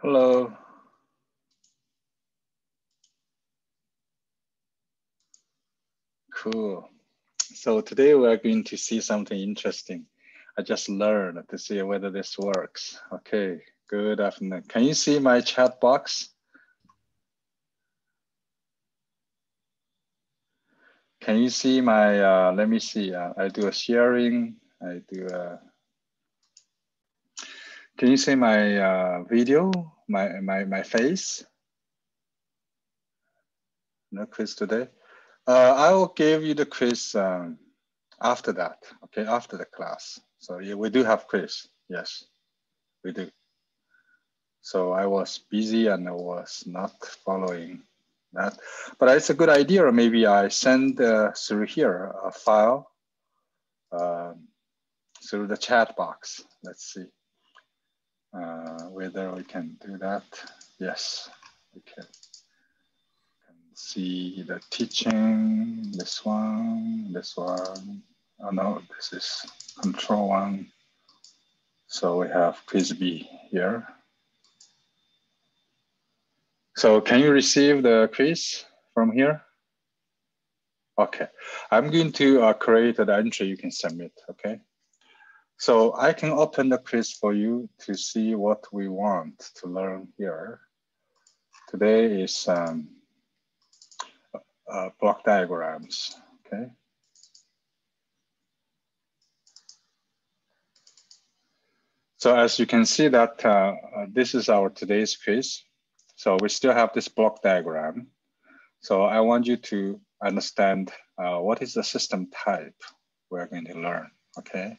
Hello. Cool. So today we're going to see something interesting. I just learned to see whether this works. Okay, good afternoon. Can you see my chat box? Can you see my, let me see, I do a sharing, I do a, can you see my video, my face? No quiz today? I will give you the quiz after that, okay, after the class. So yeah, we do have quiz, yes, we do. So I was busy and I was not following that, but it's a good idea. Maybe I send through here a file through the chat box. Let's see whether we can do that. Yes, we can see the teaching, this one. Oh no, this is control one. So we have quiz B here. So can you receive the quiz from here? Okay, I'm going to create an entry you can submit, okay? So I can open the quiz for you to see what we want to learn here. Today is block diagrams, okay? So as you can see that this is our today's quiz. So we still have this block diagram. So I want you to understand what is the system type we're going to learn, okay?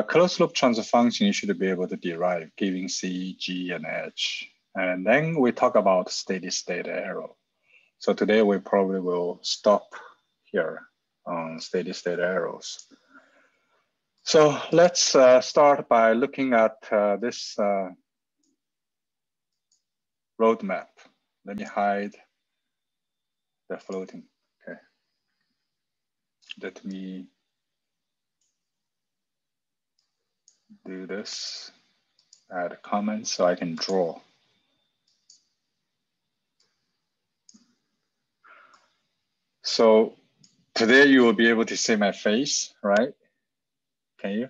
Closed loop transfer function you should be able to derive giving C, G, and H. And then we talk about steady state arrow. So today we probably will stop here on steady state arrows. So let's start by looking at this roadmap. Let me hide the floating, okay. Let me do this, add comments so I can draw. So today you will be able to see my face, right? Can you?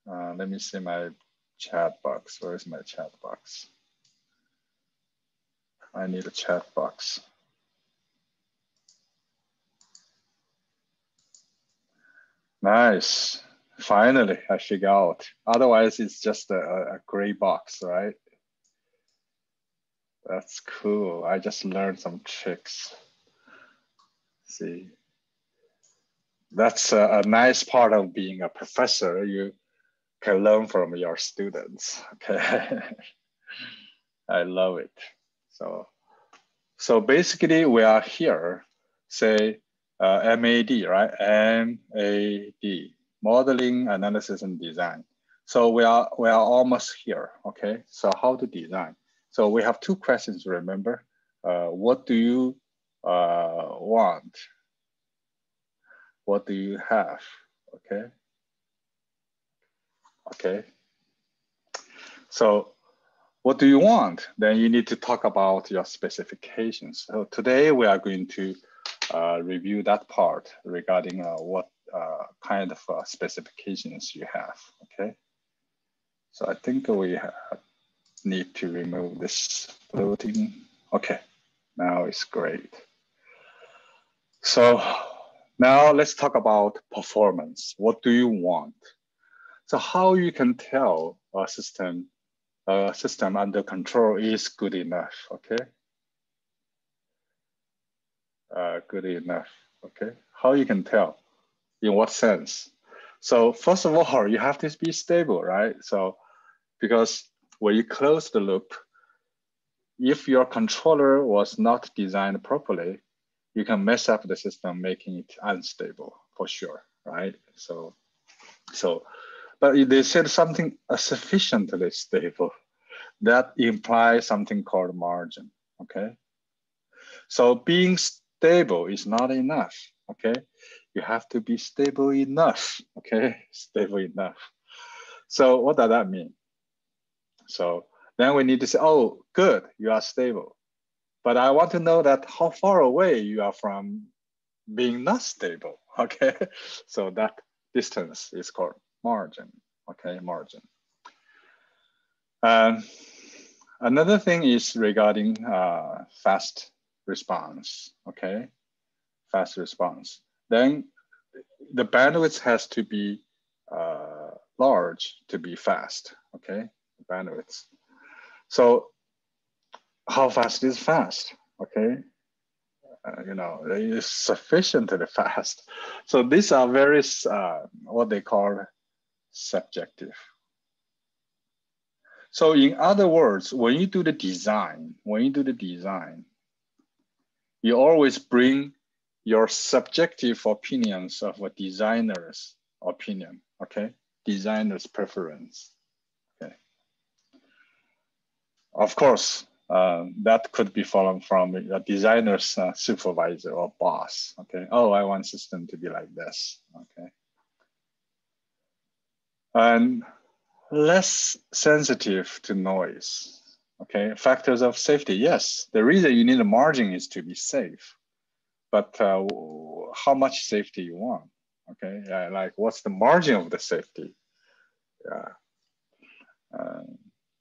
Let me see my chat box. Where is my chat box? I need a chat box. Nice. Finally, I figured out. Otherwise, it's just a gray box, right? That's cool. I just learned some tricks. See, that's a nice part of being a professor. You can learn from your students. Okay, I love it. So basically, we are here. Say MAD, right? MAD, modeling, analysis, and design. So we are almost here. Okay. So how to design? So we have two questions. Remember, what do you want? What do you have? Okay. Okay. So what do you want? Then you need to talk about your specifications. So today we are going to review that part regarding what kind of specifications you have, okay? So I think we need to remove this floating. Okay, now it's great. So now let's talk about performance. What do you want? So how you can tell a system under control is good enough, okay? Good enough, okay? How you can tell? In what sense? So first of all, you have to be stable, right? So because when you close the loop, if your controller was not designed properly, you can mess up the system, making it unstable for sure, right? But they said something sufficiently stable. That implies something called margin, okay? So being stable is not enough, okay? You have to be stable enough, okay? Stable enough. So what does that mean? So then we need to say, oh, good, you are stable. But I want to know that how far away you are from being not stable, okay? So that distance is called margin, okay, margin. Another thing is regarding fast response, okay? Fast response. Then the bandwidth has to be large to be fast, okay? Bandwidth. So how fast is fast, okay? You know, it is sufficiently fast. So these are very, what they call subjective. So in other words, when you do the design, you always bring your subjective opinions of a designer's opinion, okay? Designer's preference, okay? Of course, that could be followed from a designer's supervisor or boss, okay? Oh, I want system to be like this, okay? And less sensitive to noise, okay? Factors of safety, yes. The reason you need a margin is to be safe, but how much safety you want, okay? Yeah, like what's the margin of the safety? Yeah.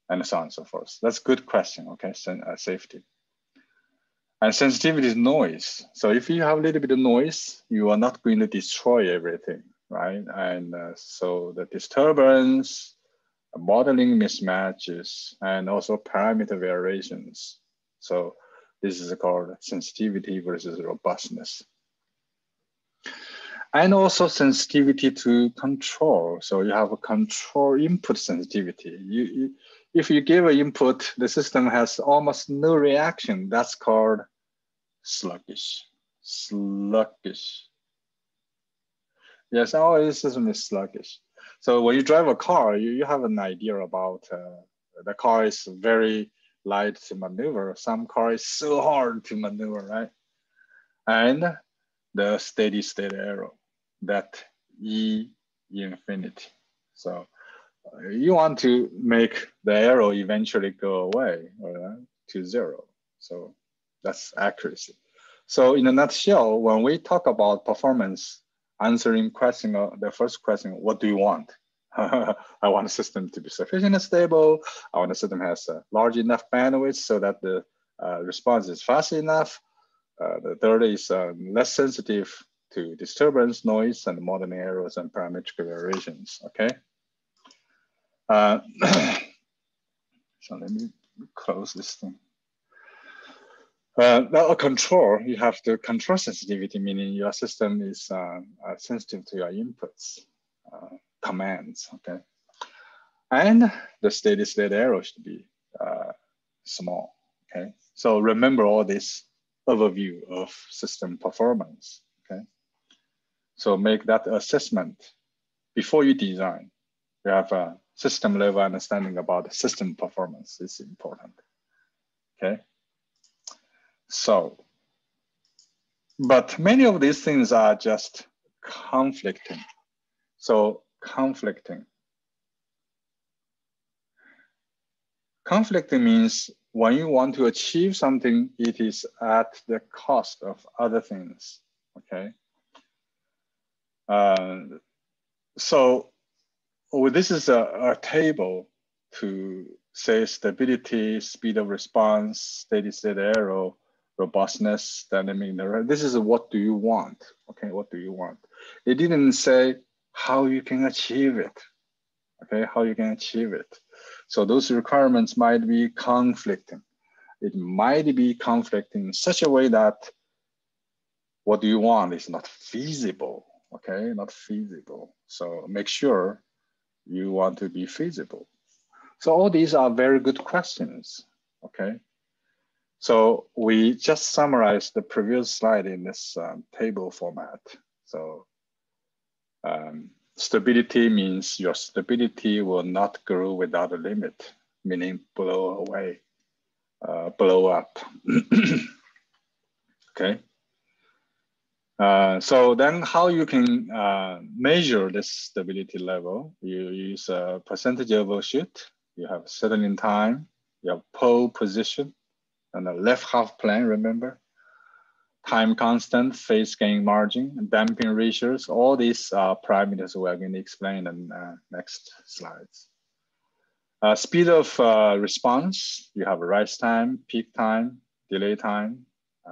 And so on and so forth. That's a good question, okay? Safety. And sensitivity is noise. So if you have a little bit of noise, you are not going to destroy everything, right? And so the disturbance, modeling mismatches, and also parameter variations. So this is called sensitivity versus robustness. And also sensitivity to control. So you have a control input sensitivity. If you give an input, the system has almost no reaction. That's called sluggish. Sluggish. Yes, our system is sluggish. So when you drive a car, you have an idea about the car is very light to maneuver. Some car is so hard to maneuver, right? And the steady state arrow, that E infinity. So you want to make the arrow eventually go away to zero. So that's accuracy. So in a nutshell, when we talk about performance, answering question, the first question, what do you want? I want a system to be sufficiently stable. I want a system has a large enough bandwidth so that the response is fast enough. The third is less sensitive to disturbance, noise, and modeling errors and parametric variations, okay? So let me close this thing. Now a control, you have the control sensitivity, meaning your system is sensitive to your inputs, commands, okay? And the steady state error should be small, okay? So remember all this overview of system performance, okay? So make that assessment before you design. You have a system level understanding about system performance is important, okay? So, but many of these things are just conflicting. So conflicting. Conflicting means when you want to achieve something, it is at the cost of other things, okay? So this is a table to say stability, speed of response, steady state error, robustness, dynamic. This is what do you want, okay? What do you want? It didn't say how you can achieve it, okay? How you can achieve it. So those requirements might be conflicting. It might be conflicting in such a way that what do you want is not feasible, okay? Not feasible. So make sure you want to be feasible. So all these are very good questions, okay? So we just summarized the previous slide in this table format. So stability means your stability will not grow without a limit, meaning blow away, blow up, okay? So then how you can measure this stability level? You use a percentage overshoot, You have settling time, you have pole position, and the left half plane, remember? Time constant, phase gain margin, damping ratios, all these parameters we are going to explain in next slides. Speed of response, you have rise time, peak time, delay time,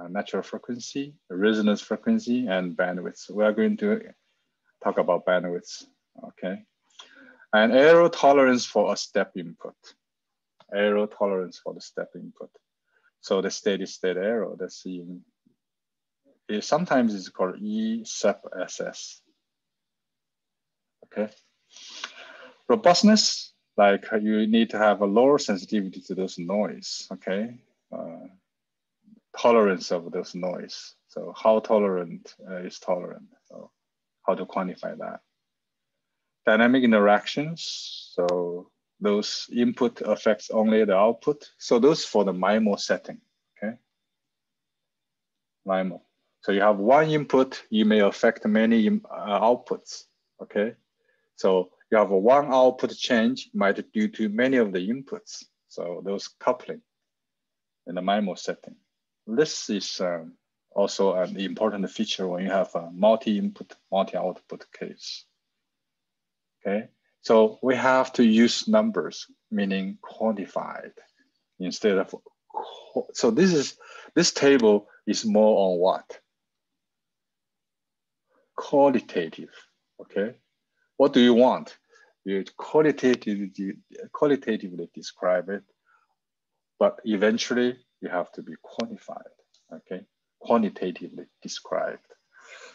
natural frequency, resonance frequency, and bandwidth. We are going to talk about bandwidth, okay? And error tolerance for a step input. Error tolerance for the step input. So the steady state error, that's in, sometimes it's called E sub SS, okay? Robustness, like you need to have a lower sensitivity to those noise, okay? Tolerance of those noise. So how tolerant is tolerant? So how to quantify that? Dynamic interactions. So those input affects only the output. So those for the MIMO setting, okay? MIMO. So you have one input, you may affect many outputs, okay? So you have a one output change might due to many of the inputs. So those coupling in the MIMO setting. This is also an important feature when you have a multi-input, multi-output case. Okay, so we have to use numbers, meaning quantified instead of. So this table is more on what? Qualitative. Okay, what do you want? You qualitatively describe it, but eventually you have to be quantified. Okay, quantitatively described.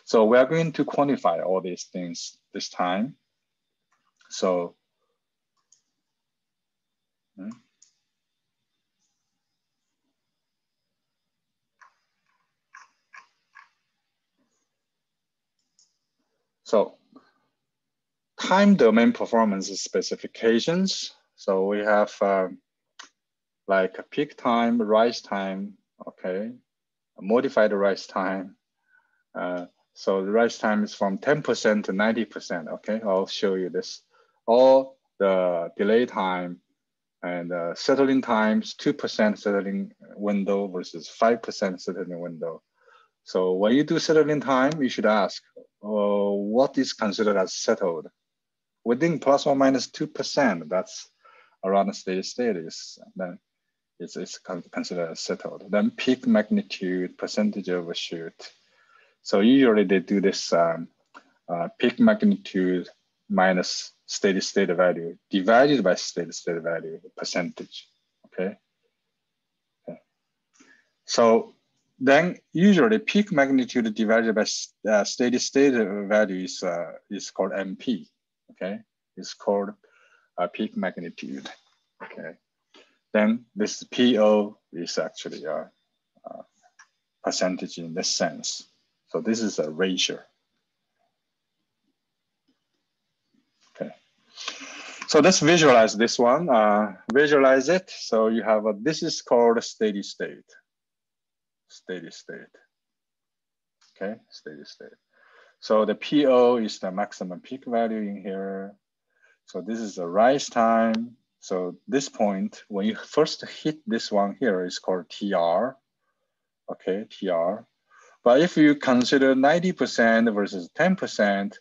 So we are going to quantify all these things this time. So, time domain performance specifications. So we have like a peak time, rise time, okay, a modified rise time. So the rise time is from 10% to 90%, okay? I'll show you this. All the delay time and settling times, 2% settling window versus 5% settling window. So when you do settling time, you should ask, what is considered as settled? Within plus or minus 2%, that's around the steady state, then it's considered as settled. Then peak magnitude, percentage overshoot. So usually they do this peak magnitude minus steady state value divided by steady state value, percentage, okay? So then usually peak magnitude divided by steady state value is called MP, okay? It's called peak magnitude, okay? Then this PO is actually a percentage in this sense. So this is a ratio. Okay. So let's visualize this one. Visualize it. So you have this is called a steady state. Steady state. Okay, steady state. So the PO is the maximum peak value in here. So this is the rise time. So this point, when you first hit this one here, is called TR. Okay, TR. But if you consider 90% versus 10%,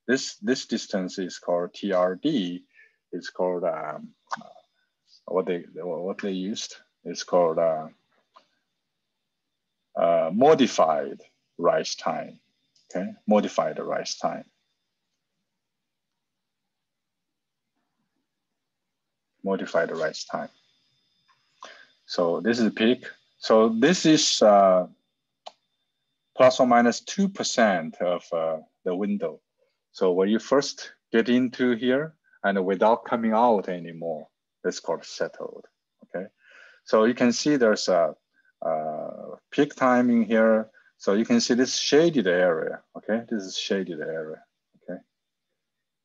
this distance is called TRD. It's called what they used. It's called modified rise time. Okay, modified rise time. Modified rise time. So this is peak. So this is plus or minus 2% of the window. So when you first get into here and without coming out anymore, that's called settled, okay? So you can see there's a peak time in here. So you can see this shaded area, okay? This is shaded area, okay?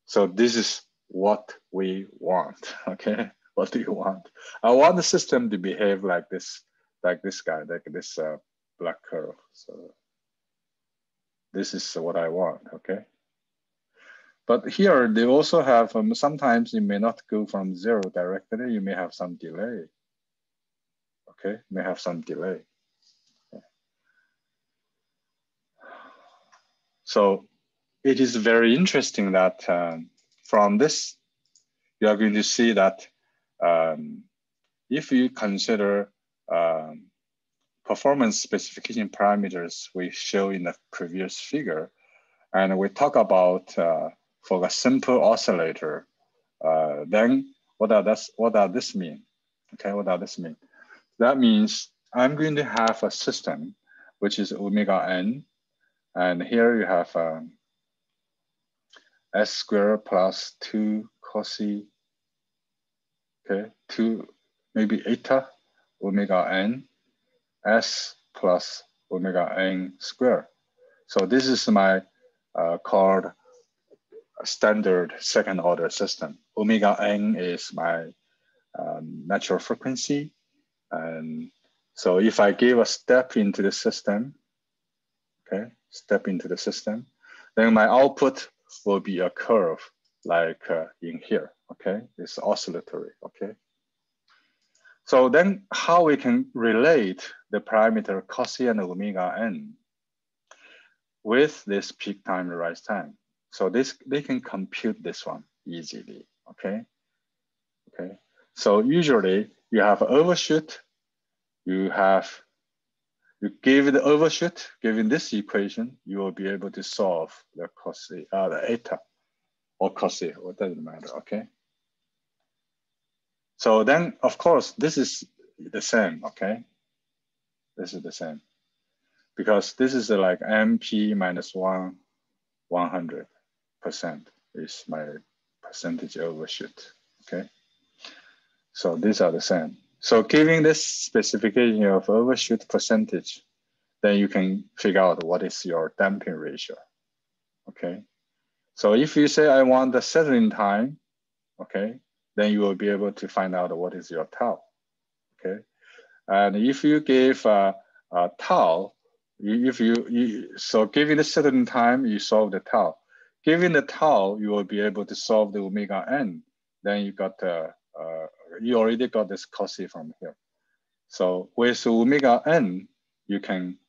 So this is what we want, okay? What do you want? I want the system to behave like this guy, like this black curve. So this is what I want, okay? But here they also have, sometimes you may not go from 0 directly, you may have some delay. Okay, may have some delay. So it is very interesting that from this, you are going to see that if you consider performance specification parameters we show in the previous figure, and we talk about for a simple oscillator, then what does this mean? Okay, what does this mean? That means I'm going to have a system which is omega n, and here you have s squared plus 2 cosine, okay, 2 maybe eta omega n s plus omega n squared. So this is my called standard second order system. Omega n is my natural frequency. And so if I give a step into the system, okay, step into the system, then my output will be a curve like in here, okay? It's oscillatory, okay? So then how we can relate the parameter cosine and omega n with this peak time and rise time. So they can compute this one easily, okay? Okay, so usually you have overshoot, you give the overshoot, given this equation, you will be able to solve the cosine, the eta or cosine, what doesn't matter, okay? So then, of course, this is the same, okay? This is the same because this is like MP minus 100% is my percentage overshoot, okay? So these are the same. So giving this specification of overshoot percentage, then you can figure out what is your damping ratio, okay? So if you say I want the settling time, okay, then you will be able to find out what is your tau, okay? And if you give a tau, so given the settling time, you solve the tau. Given the tau, you will be able to solve the omega n. Then you got you already got this cosine from here. So with omega n, you can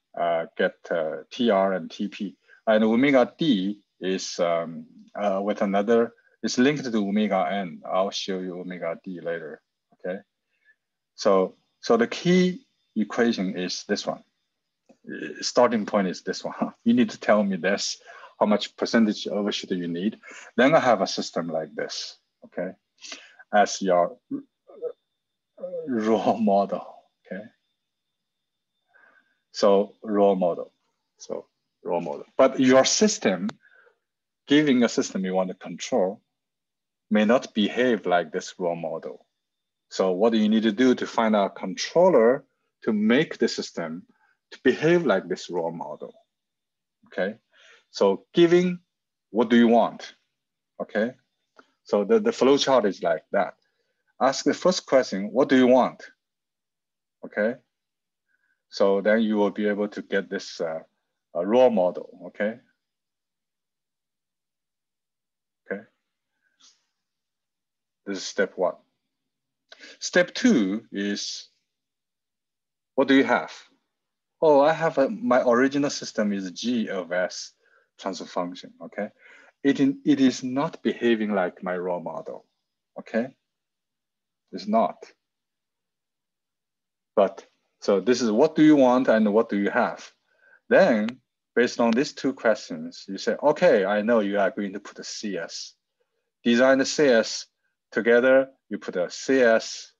get TR and TP. And omega d is with another, it's linked to omega n. I'll show you omega d later, okay? So the key equation is this one. Starting point is this one. You need to tell me this, how much percentage overshoot you need. Then I have a system like this, okay? As your raw model, okay? So raw model, But your system, giving a system you want to control, may not behave like this raw model. So what do you need to do to find a controller to make the system to behave like this raw model, okay? So giving, what do you want, okay? So the flow chart is like that. Ask the first question, what do you want, okay? So then you will be able to get this raw model, okay? Okay. This is step one. Step two is, what do you have? Oh, I have my original system is G of S transfer function, okay? It is not behaving like my raw model, okay? It's not. But, so this is what do you want and what do you have? Then, based on these two questions, you say, okay, I know you are going to put a CS. Design the CS together, you put a CS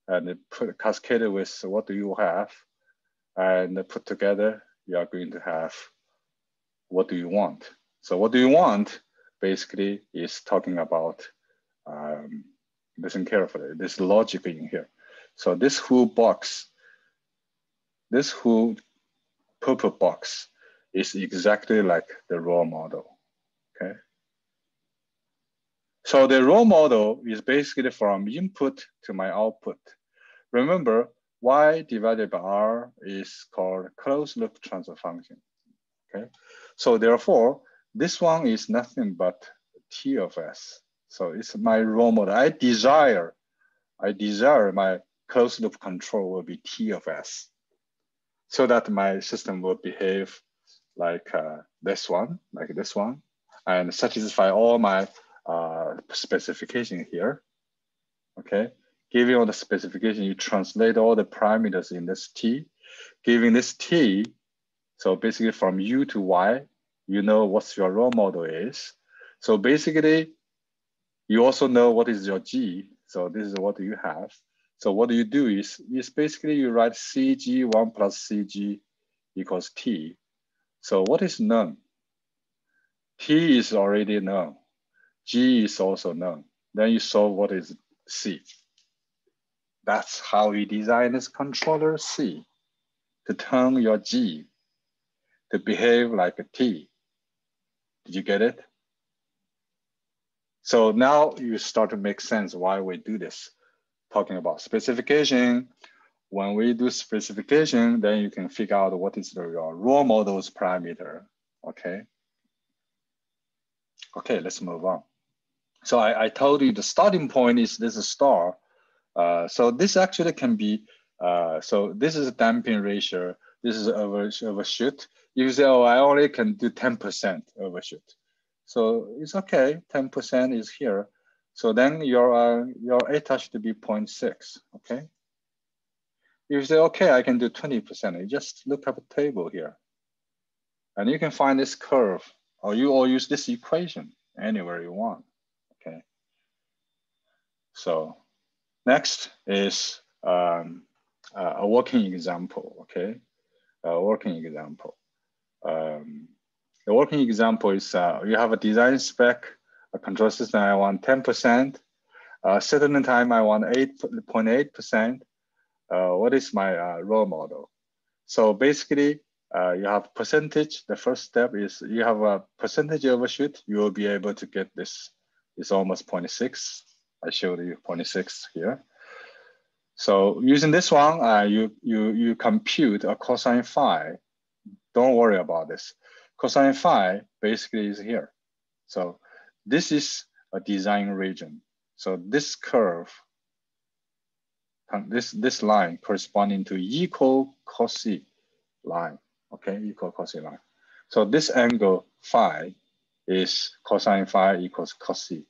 and put cascaded with what do you have, and put together, you are going to have what do you want. So what do you want basically is talking about, listen carefully, this logic in here. So this whole box, this whole purple box is exactly like the raw model, okay? So the raw model is basically from input to my output. Remember, Y divided by R is called closed loop transfer function, okay? So therefore, this one is nothing but T of S. So it's my role model. I desire my closed loop control will be T of S, so that my system will behave like this one, and satisfy all my specification here. Okay, giving all the specification, you translate all the parameters in this T, giving this T. So basically from U to Y, you know what your role model is. So basically, you also know what is your G. So this is what you have. So what you do is basically you write CG1 plus CG equals T. So what is known? T is already known. G is also known. Then you solve what is C. That's how we design this controller C, to turn your G to behave like a T. Did you get it? So now you start to make sense why we do this. Talking about specification. When we do specification, then you can figure out what is your role model's parameter, okay? Okay, let's move on. So I told you the starting point is this star. So this actually can be, so this is a damping ratio. This is overshoot. You say, oh, I only can do 10% overshoot. So it's okay, 10% is here. So then your eta should be 0.6, okay? You say, okay, I can do 20%. You just look up a table here. And you can find this curve, or use this equation anywhere you want, okay? So next is a working example, okay? A working example. The working example is you have a design spec, a control system, I want 10%. Certain time, I want 8.8%. What is my role model? So basically, you have percentage. The first step is you have a percentage overshoot. You will be able to get this. It's almost 0.6. I showed you 0.6 here. So using this one, you compute a cosine phi. Don't worry about this. Cosine phi basically is here. So this is a design region. So this curve, this line corresponding to equal cosine line, okay, equal cosine line. So this angle phi is cosine phi equals cosine,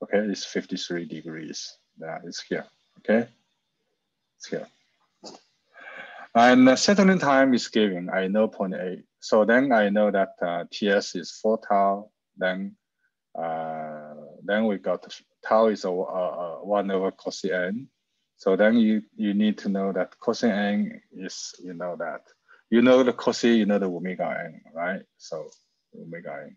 okay, it's 53 degrees. That is here, okay, it's here. And the settling time is given, I know 0.8. So then I know that TS is 4 tau, then we got tau is a 1 over cosine n. So then you need to know that cosine n is, you know the cosine, you know the omega n, right? So omega n.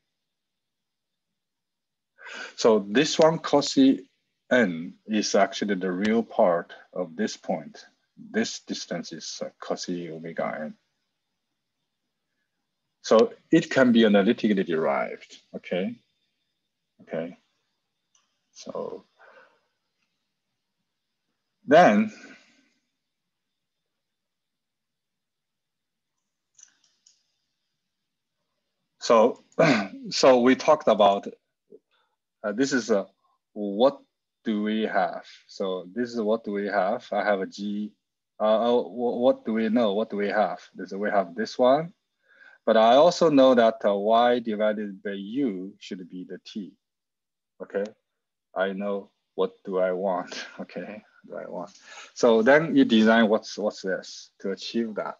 So this one cosine n is actually the real part of this point. This distance is cosine omega n. So it can be analytically derived, okay? Okay, so then, so we talked about, this is what do we have? So this is what do we have? I have a G, what do we know? What do we have? We have this one, but I also know that Y divided by U should be the T, okay? I know what do I want, okay? What do I want? So then you design what's this to achieve that,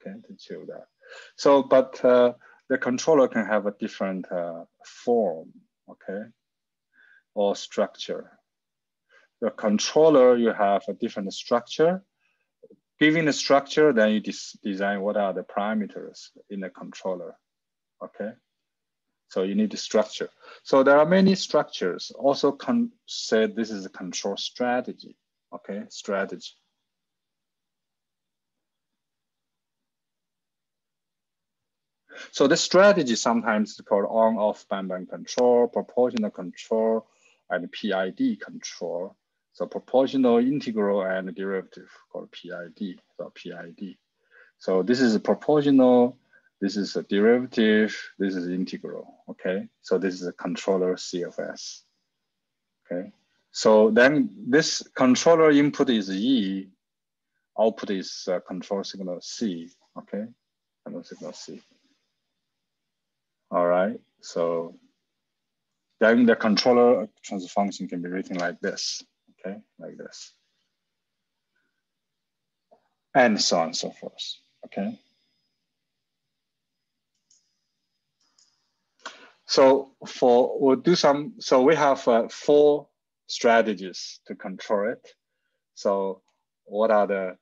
okay, to achieve that. So, but the controller can have a different form, okay, or structure. The controller, you have a different structure. Given the structure, then you design what are the parameters in the controller, okay? So you need the structure. So there are many structures. Also said this is a control strategy, okay, strategy. So the strategy sometimes is called on-off band control, proportional control, and PID control. So proportional, integral, and derivative called PID. So PID. So this is a proportional This is a derivative, this is integral, okay? So this is a controller CFS, okay? So then this controller input is E, output is control signal C, okay? Control signal C. All right, so then the controller transfer function can be written like this, okay? Like this. And so on and so forth, okay? So we'll do some, so we have 4 strategies to control it. So what are the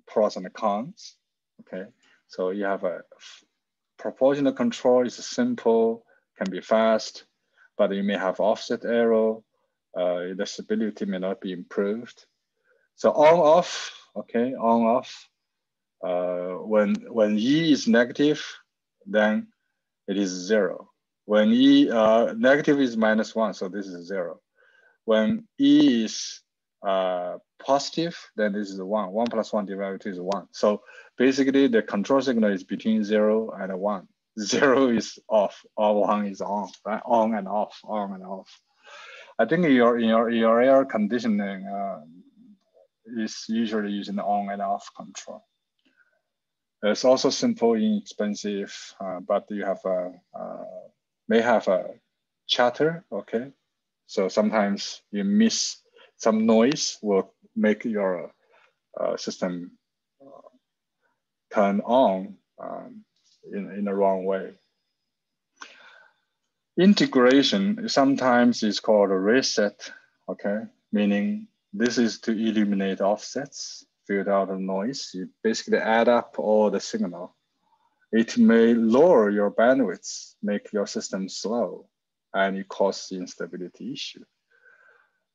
pros and the cons, okay? So you have a proportional control is simple, can be fast, but you may have offset error, the stability may not be improved. So on off, okay, on off, when E is negative, then it is 0. When E negative is -1, so this is 0. When E is positive, then this is 1. 1 plus 1 divided by 2 is 1. So basically the control signal is between 0 and 1. 0 is off, or 1 is on, right? On and off, on and off. I think in your air conditioning is usually using the on and off control. It's also simple, inexpensive, but you have may have a chatter, okay? So sometimes you miss some noise will make your system turn on in the wrong way. Integration sometimes is called a reset, okay? Meaning this is to eliminate offsets, filter out the noise. You basically add up all the signal. It may lower your bandwidth, make your system slow, and it causes instability issue.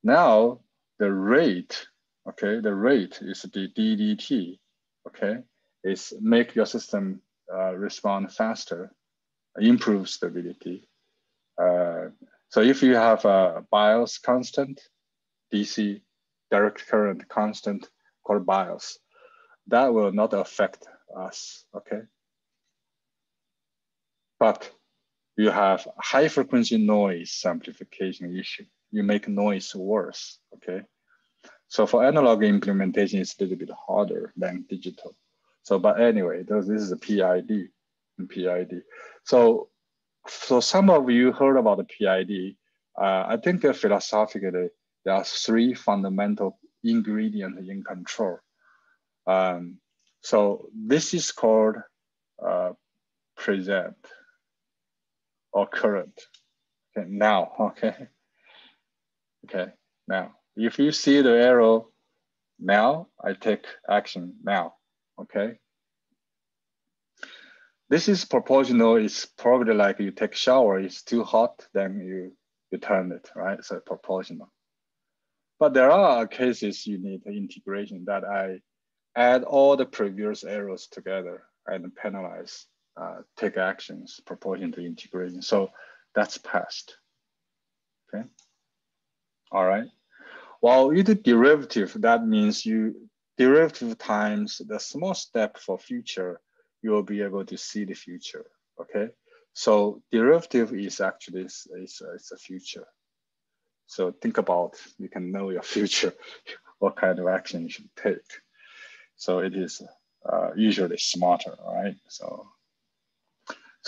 Now the rate, okay, the rate is the DDT, okay, is make your system respond faster, improve stability. So if you have a BIOS constant, DC direct current constant called BIOS, that will not affect us, okay? But you have high frequency noise amplification issue. You make noise worse, okay? So for analog implementation, it's a little bit harder than digital. So, but anyway, this is a PID and PID. So some of you heard about the PID. I think philosophically, there are 3 fundamental ingredients in control. So this is called present or current. Okay, now, okay. Okay, now, if you see the arrow now, I take action now, okay? This is proportional. It's probably like you take a shower, it's too hot, then you turn it, right? So proportional. But there are cases you need integration that I add all the previous arrows together and penalize, take actions proportional to integration. So that's passed, okay? All right. While you do derivative, that means you derivative times the small step for future, you will be able to see the future, okay? So derivative is actually it's a future. So think about, you can know your future, what kind of action you should take. So it is usually smarter, right? So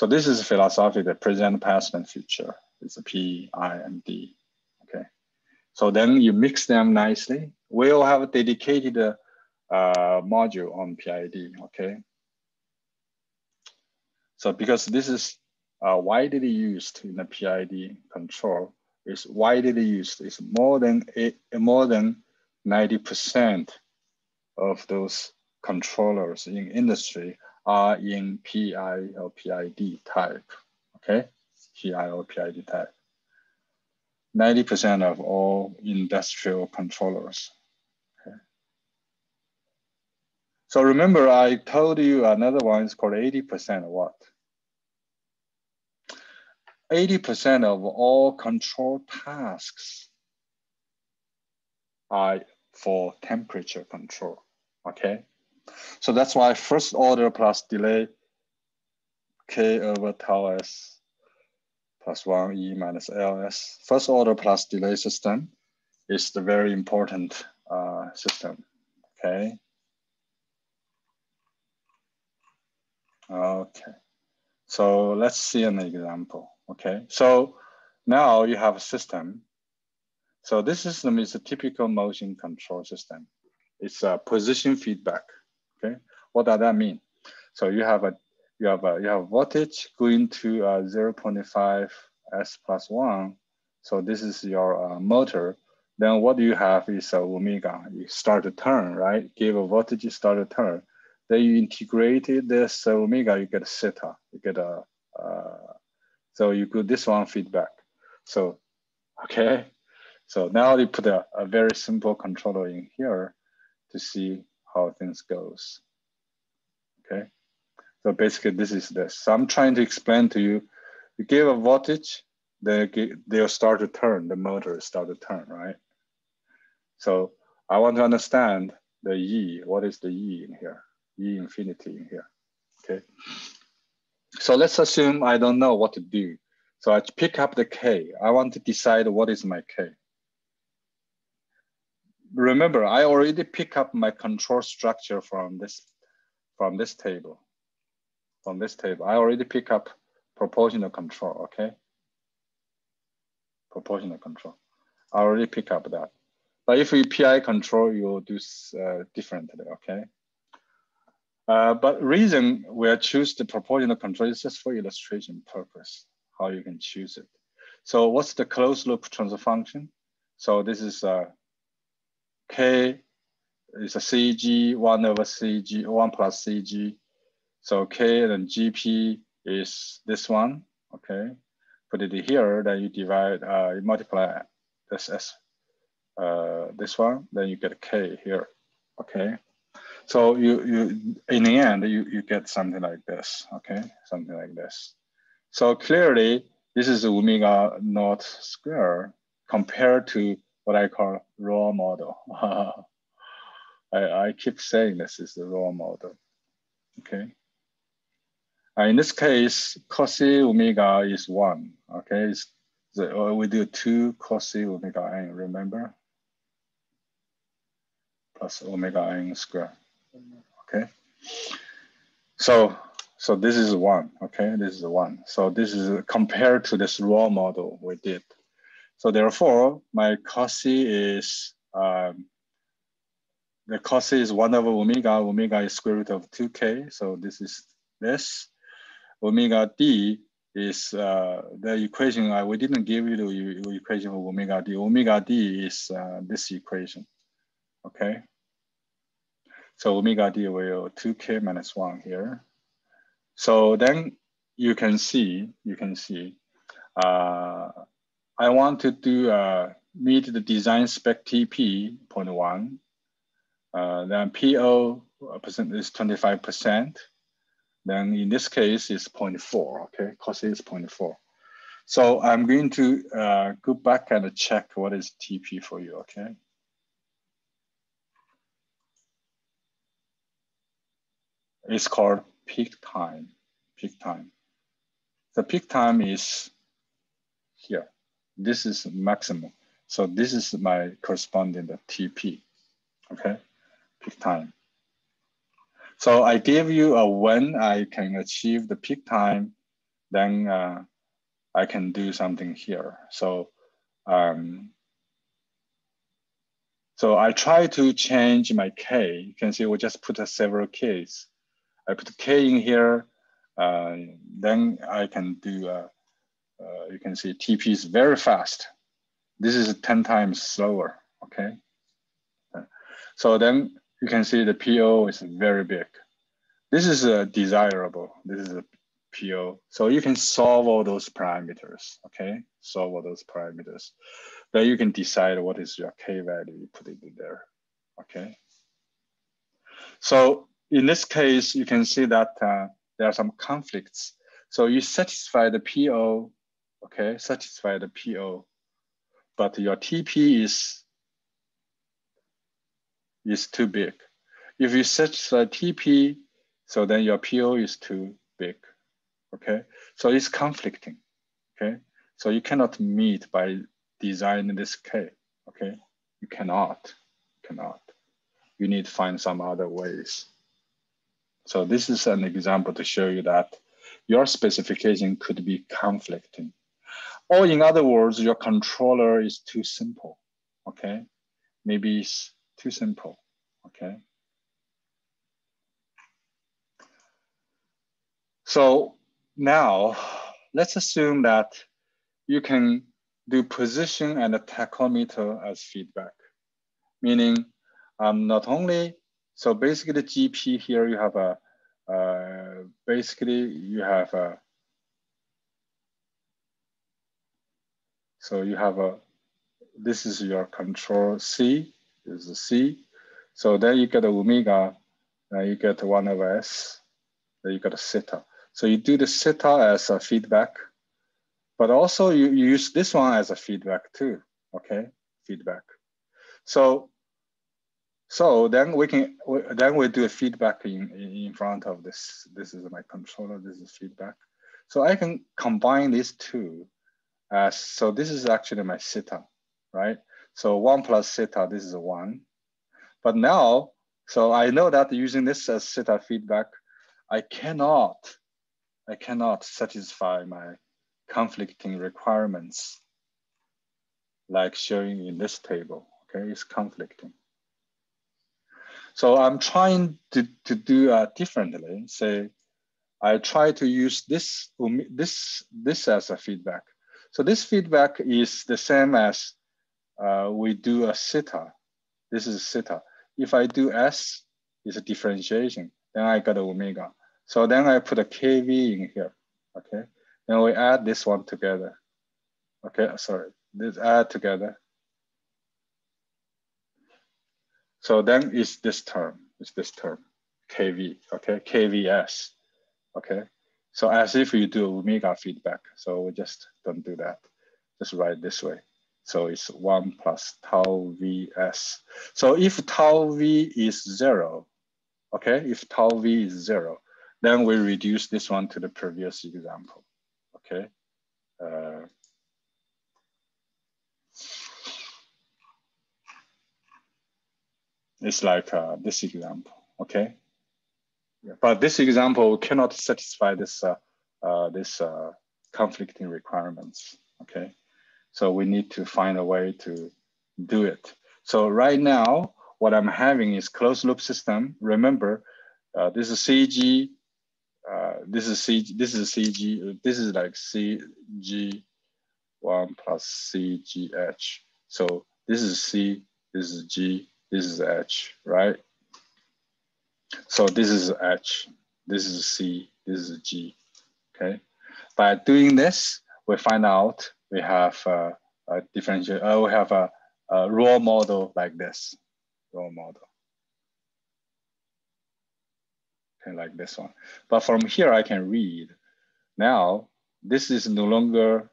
this is philosophy, the present, past, and future. It's a P, I, and D, okay? So then you mix them nicely. We'll have a dedicated module on PID, okay? So because this is widely used in the PID control, it's widely used. It's more than 90% of those controllers in industry are in PI or PID type, okay? PI or PID type. 90% of all industrial controllers. Okay. So remember, I told you another one is called 80% of what? 80% of all control tasks are for temperature control, okay? So that's why first order plus delay K over tau S plus 1 E minus LS. First order plus delay system is the very important system, okay? Okay, so let's see an example, okay? So now you have a system. So this system is a typical motion control system. It's a position feedback, okay? What does that mean? So you have voltage going to 0.5 S plus 1. So this is your motor. Then what you have is omega. You start to turn, right? Give a voltage, you start to turn. Then you integrated this omega, you get theta. You get a so you put this one feedback. So okay. So now you put a very simple controller in here to see how things goes. Okay. So basically this is this. So I'm trying to explain to you, you give a voltage, they'll start to turn, the motor start to turn, right? So I want to understand the E, what is the E in here? E infinity in here, okay? So let's assume I don't know what to do. So I pick up the K. I want to decide what is my K. Remember, I already pick up my control structure from this table. From this table, I already pick up proportional control, okay? Proportional control. I already pick up that. But if we PI control, you'll do differently, okay? But reason we choose the proportional control is just for illustration purpose, how you can choose it. So what's the closed loop transfer function? So this is K is a CG, 1 over CG, 1 plus CG. So K and GP is this one, okay? Put it here, then you divide, you multiply this as this one, then you get K here, okay? So you in the end, you get something like this, okay? Something like this. So clearly, this is omega naught square compared to what I call raw model. I keep saying this is the raw model, okay? In this case, cos omega is 1, okay? We do 2 cos omega n, remember? Plus omega n square, okay? So this is 1, okay? This is 1. So this is compared to this raw model we did. So therefore, my cos is, the cos is 1 over omega. Omega is square root of 2k. So this is this. Omega d is the equation. We didn't give you the equation of omega d. Omega d is this equation, okay? So omega d will 2k minus 1 here. So then you can see, I want to do meet the design spec TP 0.1. Then PO percent is 25%. Then in this case is 0.4, okay? Cos is 0.4. So I'm going to go back and check what is TP for you, okay? It's called peak time, peak time. The peak time is here. This is maximum. So this is my corresponding TP, okay? Peak time. So I gave you a when I can achieve the peak time, then I can do something here. So so I try to change my K. You can see we just put several Ks. I put K in here, then I can do, you can see TP is very fast. This is 10 times slower, okay? So then you can see the PO is very big. This is desirable. This is a PO. So you can solve all those parameters, okay? Solve all those parameters. Then you can decide what is your K value, you put it in there, okay? So in this case, you can see that there are some conflicts. So you satisfy the PO, okay? Satisfy the PO, but your TP is too big. If you satisfy TP, so then your PO is too big. okay? So it's conflicting, okay? So you cannot meet by designing this K, okay? You cannot. You need to find some other ways. So this is an example to show you that your specification could be conflicting. Or in other words, your controller is too simple, okay? Maybe it's too simple, okay? So now let's assume that you can do position and a tachometer as feedback, meaning not only, so basically the GP here, you have a, basically you have a, so you have a, this is your control C, this is C. So then you get a omega, you get 1 over S, then you get a theta. So you do the theta as a feedback, but also you use this one as a feedback too, okay? Feedback. So then we can, then we do a feedback in front of this. This is my controller, this is feedback. So I can combine these two as, so this is actually my theta, right? So 1 plus theta, this is a 1. But now, so I know that using this as theta feedback, I cannot satisfy my conflicting requirements like showing in this table, okay? It's conflicting. So I'm trying to do differently. Say, I try to use this as a feedback. So this feedback is the same as we do a theta. This is theta. If I do S, it's a differentiation. Then I got omega. So then I put a KV in here. Okay. Then we add this one together. Okay. Sorry. This add together. So then it's this term. It's this term. KV. Okay. KVS. Okay. So as if you do omega feedback. So we just don't do that. Just write this way. So it's 1 plus tau Vs. So if tau V is 0, okay, if tau V is 0, then we reduce this one to the previous example, okay? It's like this example, okay? Yeah, but this example cannot satisfy this, conflicting requirements, okay? So we need to find a way to do it. So right now, what I'm having is closed loop system. Remember, this is CG, this is CG, this is CG, this is like CG1 plus CGH. So this is C, this is G, this is H, right? So this is H, this is C, this is G, okay? By doing this, we find out we have a differential, we have a raw model like this, raw model. Okay, like this one. But from here, I can read. Now, this is no longer,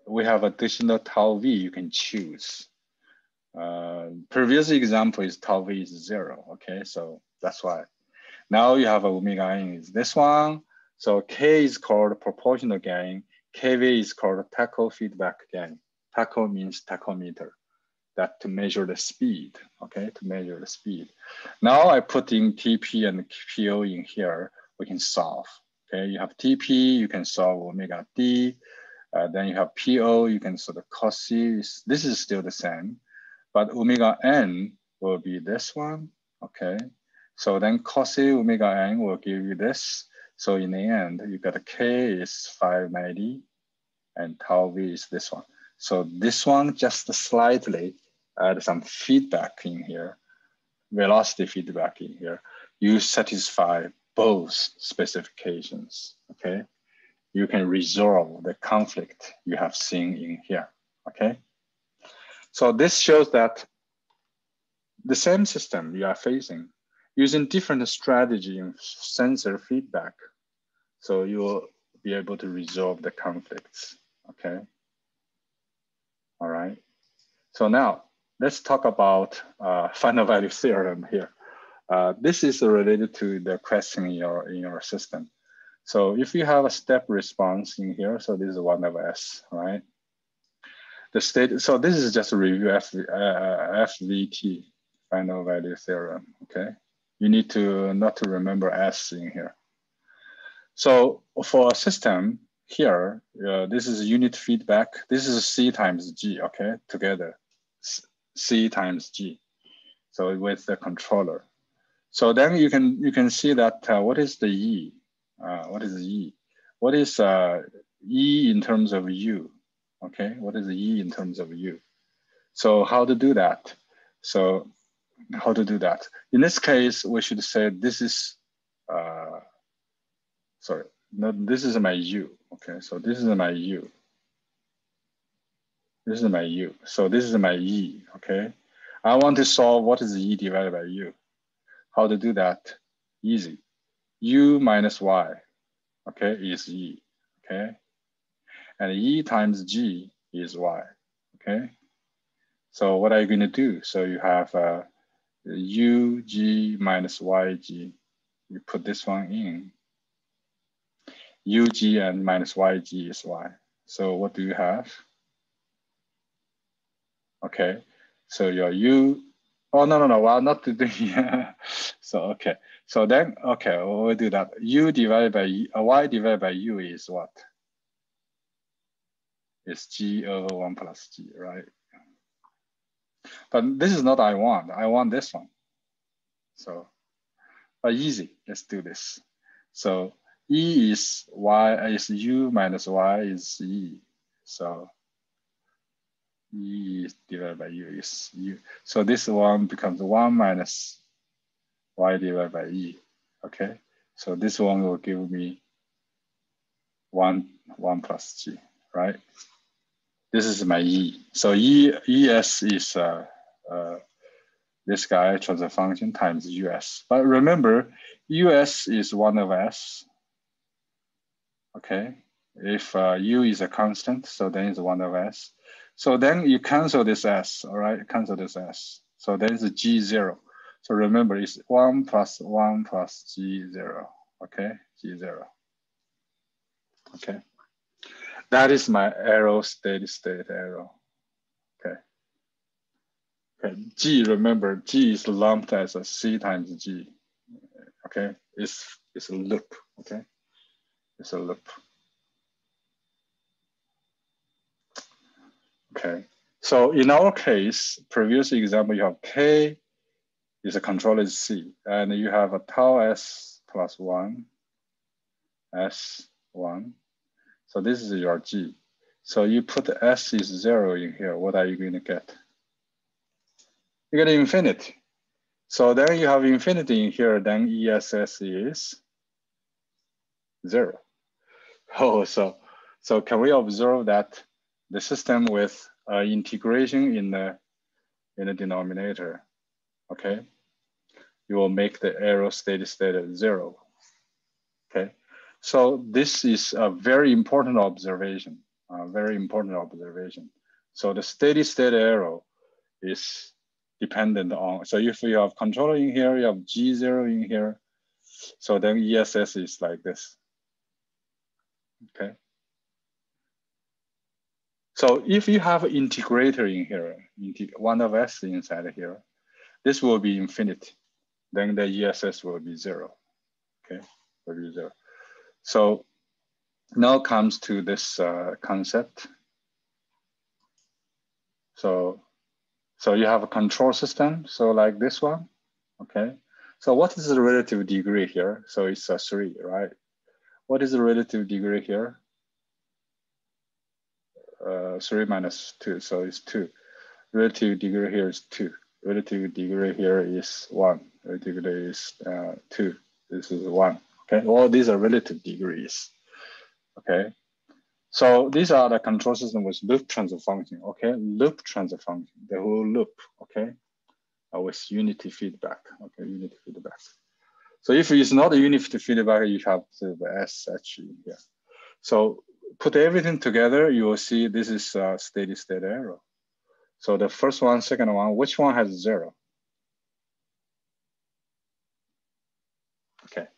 we have additional tau V you can choose. Previous example is tau V is 0, okay? So that's why. Now you have omega n is this one. So K is called proportional gain. KV is called tacho feedback gain. Tacho means tachometer, that to measure the speed, okay, to measure the speed. Now I put in TP and PO in here, we can solve, okay? You have TP, you can solve omega D, then you have PO, you can sort of cos C, this is still the same, but omega N will be this one, okay? So then cos A omega N will give you this. So in the end, you got a K is 590 and tau V is this one. So this one just slightly add some feedback in here, velocity feedback in here. You satisfy both specifications, okay? You can resolve the conflict you have seen in here, okay? So this shows that the same system you are facing using different strategy in sensor feedback. So you will be able to resolve the conflicts, okay? All right. So now let's talk about final value theorem here. This is related to the question in your system. So if you have a step response in here, so this is 1 over S, right? The state, so this is just a review FVT, final value theorem, okay? You need to not to remember S in here. So for a system here, this is unit feedback. This is C times G, okay, together, C times G. So with the controller. So then you can see that what is the E? What is E? What is E in terms of U? Okay, what is E in terms of U? So how to do that? So how to do that? In this case, we should say this is, sorry, no, this is my U. Okay, so this is my U. This is my U. So this is my E. Okay, I want to solve what is E divided by U. How to do that? Easy. U minus Y, okay, is E. Okay, and E times G is Y. Okay, so what are you going to do? So you have UG minus YG. You put this one in. UG and minus YG is Y. So what do you have? Okay, so your U, oh, no, well, not to do here. So, okay, so then, okay, we'll do that. U divided by, Y divided by U is what? It's G over 1 plus G, right? But this is not I want this one. So, but easy, let's do this. So E is Y, is U minus Y is E. So E divided by U is U. So this one becomes 1 minus Y divided by E. Okay, so this one will give me 1 plus G, right? This is my E. So ES is this guy transfer function times US. But remember, US is 1 over S. Okay, if U is a constant, so then it's 1 over S. So then you cancel this S, all right? Cancel this S. So then it's G0. So remember, it's 1 plus G0, okay? G0, okay? That is my arrow, steady state arrow, okay? Okay, G, remember, G is lumped as a C times G, okay? It's a loop, okay? It's a loop. Okay, so in our case, previous example, you have K is a control is C, and you have a tau S plus 1, S1. So this is your G. So you put S is 0 in here, what are you going to get? You get infinity. So then you have infinity in here, then ESS is 0. Oh, so can we observe that the system with integration in the denominator, okay, you will make the arrow steady state at 0. Okay, so this is a very important observation. So the steady state arrow is dependent on. So if you have controller in here, you have G0 in here. So then ESS is like this. Okay. So if you have an integrator in here, 1 of S inside here, this will be infinity. Then the ESS will be 0. Okay, will be 0. So now comes to this concept. So you have a control system. So like this one, okay. So what is the relative degree here? So it's a 3, right? What is the relative degree here? 3 minus 2, so it's 2. Relative degree here is 2. Relative degree here is 1. Relative degree is 2. This is 1. Okay, all these are relative degrees. Okay, so these are the control system with loop transfer function. Okay, loop transfer function, the whole loop. Okay, with unity feedback. Okay, unity feedback. So if it's not a unity feedback, you have the S actually here. So put everything together, you will see this is a steady state arrow. So the first one, second one, which one has 0? Okay,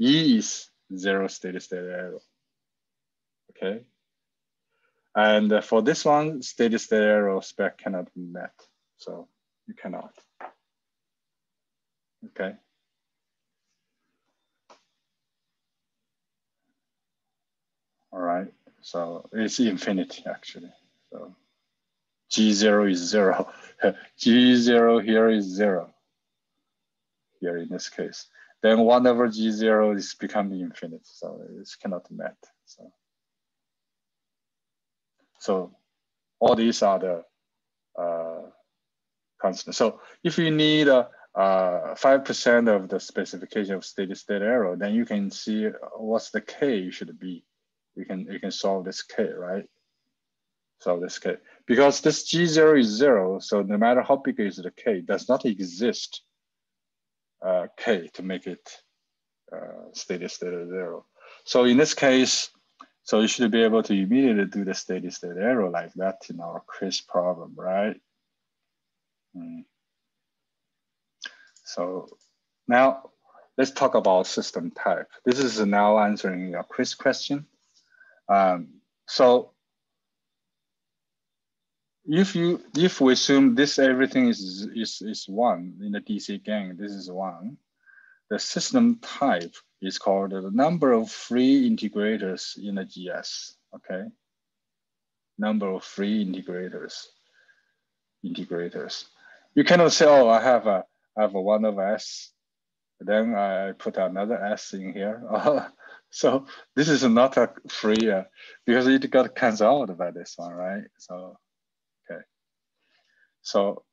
E is zero steady-state error. Okay. And for this one, steady-state error spec cannot be met. So you cannot. Okay. All right. So it's infinity actually. So G0 is 0. G0 here is 0. Here in this case. Then 1 over G0 is becoming infinite. So it cannot met. So all these are the constants. So if you need 5% of the specification of steady-state error, then you can see what's the K should be. You can solve this K, right? Solve this K. Because this G0 is 0, so no matter how big is the K, does not exist K to make it steady-state 0. So in this case, so you should be able to immediately do the steady-state error like that in our quiz problem, right? So now let's talk about system type. This is now answering a quiz question. So if we assume this everything is 1 in the DC gang, this is 1. The system type is called the number of free integrators in a GS. Okay, number of free integrators. You cannot say, oh, I have a 1 over S, then I put another S in here. So this is not a free because it got canceled out by this one, right? So okay. So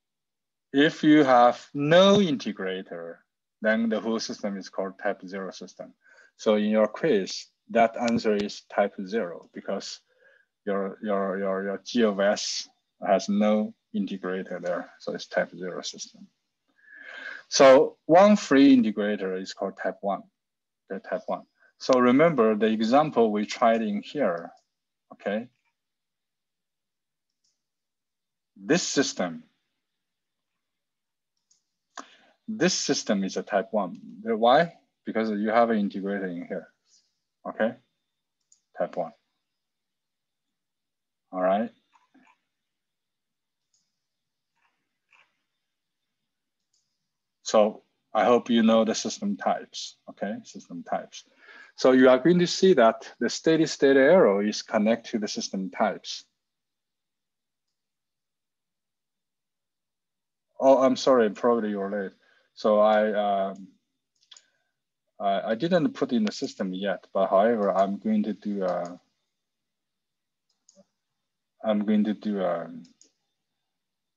if you have no integrator, then the whole system is called type 0 system. So in your quiz, that answer is type 0 because your G of S has no integrator there. So it's type 0 system. So one free integrator is called type 1. Okay, type 1. So remember the example we tried in here, okay? This system is a type 1. Why? Because you have an integrator in here, okay? Type 1. All right. So I hope you know the system types, okay? System types. So you are going to see that the steady-state error is connected to the system types. Oh, I'm sorry, probably you're late. So I didn't put in the system yet, but however, I'm going to do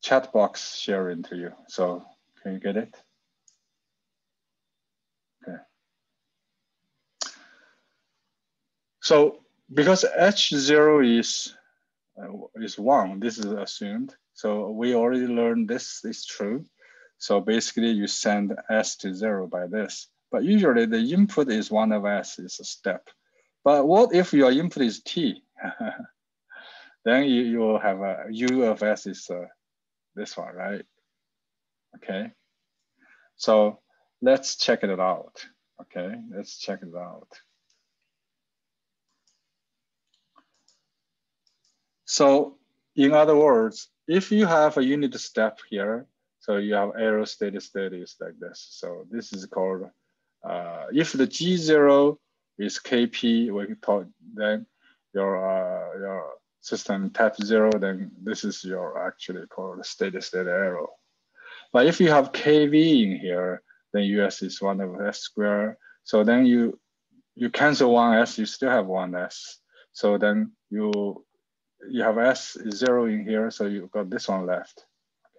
chat box sharing to you. So can you get it? Okay. So because H0 is 1, this is assumed. So we already learned this is true. So basically you send S to 0 by this. But usually the input is 1 of S is a step. But what if your input is T? Then you will have a U of S is this one, right? Okay. So let's check it out. Okay, let's check it out. So in other words, if you have a unit step here, so you have arrow steady is like this. So this is called, if the G0 is KP, we talk, then your system type 0, then this is your actually called steady arrow. But if you have KV in here, then US is 1 over S squared. So then you cancel 1S, you still have 1S. So then you have S is 0 in here, so you've got this one left.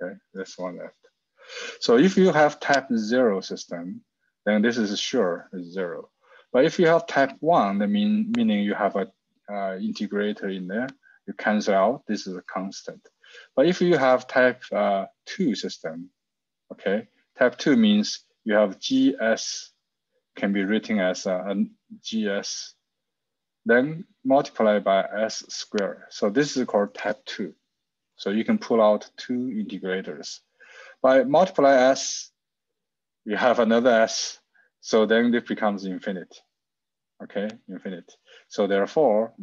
Okay, this one left. So if you have type 0 system, then this is sure is 0. But if you have type 1, that meaning you have a integrator in there, you cancel out, this is a constant. But if you have type 2 system, okay, type 2 means you have GS can be written as a GS, then multiply by S squared. So this is called type 2. So you can pull out 2 integrators. By multiply S, you have another S, so then it becomes infinite. okay, infinite. So therefore,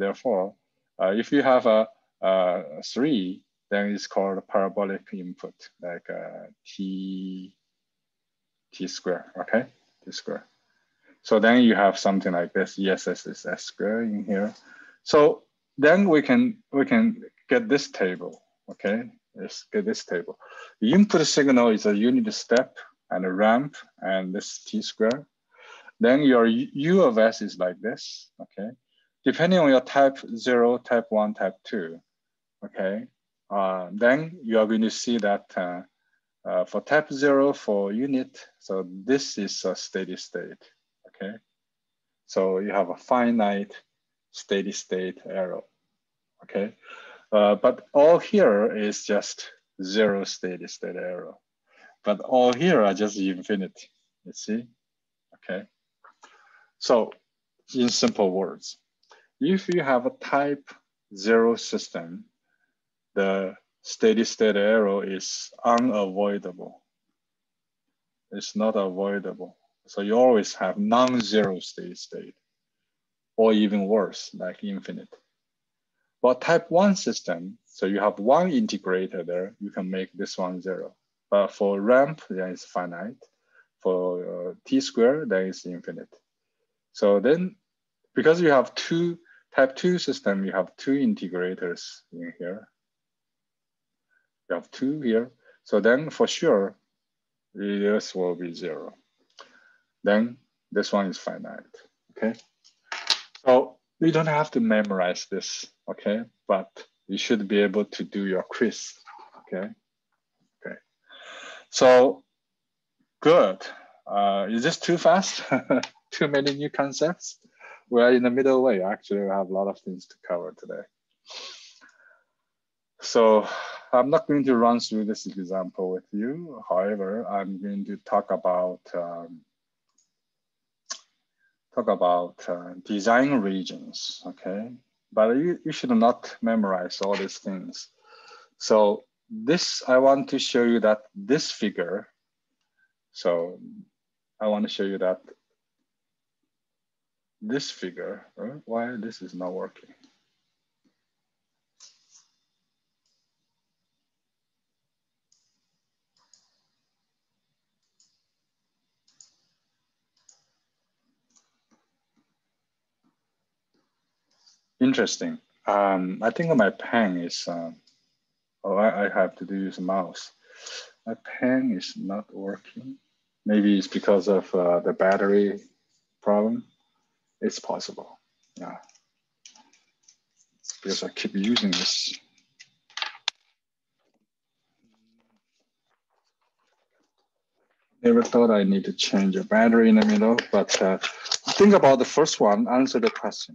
if you have a 3, then it's called a parabolic input, like t square, okay, t square. So then you have something like this. ESS is S square in here. So then we can get this table, okay? Let's get this table. The input signal is a unit step and a ramp and this t square. Then your U of S is like this, okay? Depending on your type 0, type 1, type 2, okay? Then you are going to see that for type 0 for unit, so this is a steady state, okay? So you have a finite steady state arrow, okay? But all here is just 0 steady state arrow. But all here are just infinite, you see, okay? So in simple words, if you have a type 0 system, the steady state arrow is unavoidable. It's not avoidable. So you always have non-zero steady state, or even worse, like infinite. But type 1 system, so you have one integrator there, you can make this one 0. But for ramp, then it's finite. For t square, then it's infinite. So then, because you have type 2 system, you have 2 integrators in here. You have 2 here. So then for sure, this will be 0. Then this one is finite, okay? So you don't have to memorize this, okay? But you should be able to do your quiz, okay? Okay. So good. Is this too fast? Too many new concepts? We're in the middle way. Actually, we have a lot of things to cover today. So I'm not going to run through this example with you. However, I'm going to talk about design regions, okay? But you should not memorize all these things. So this, I want to show you that this figure, so I want to show you that this figure, why this is not working. Interesting. I think my pen is, I have to use a mouse. My pen is not working. Maybe it's because of the battery problem. It's possible, yeah. Because I keep using this. Never thought I need to change a battery in the middle, but think about the first one, answer the question.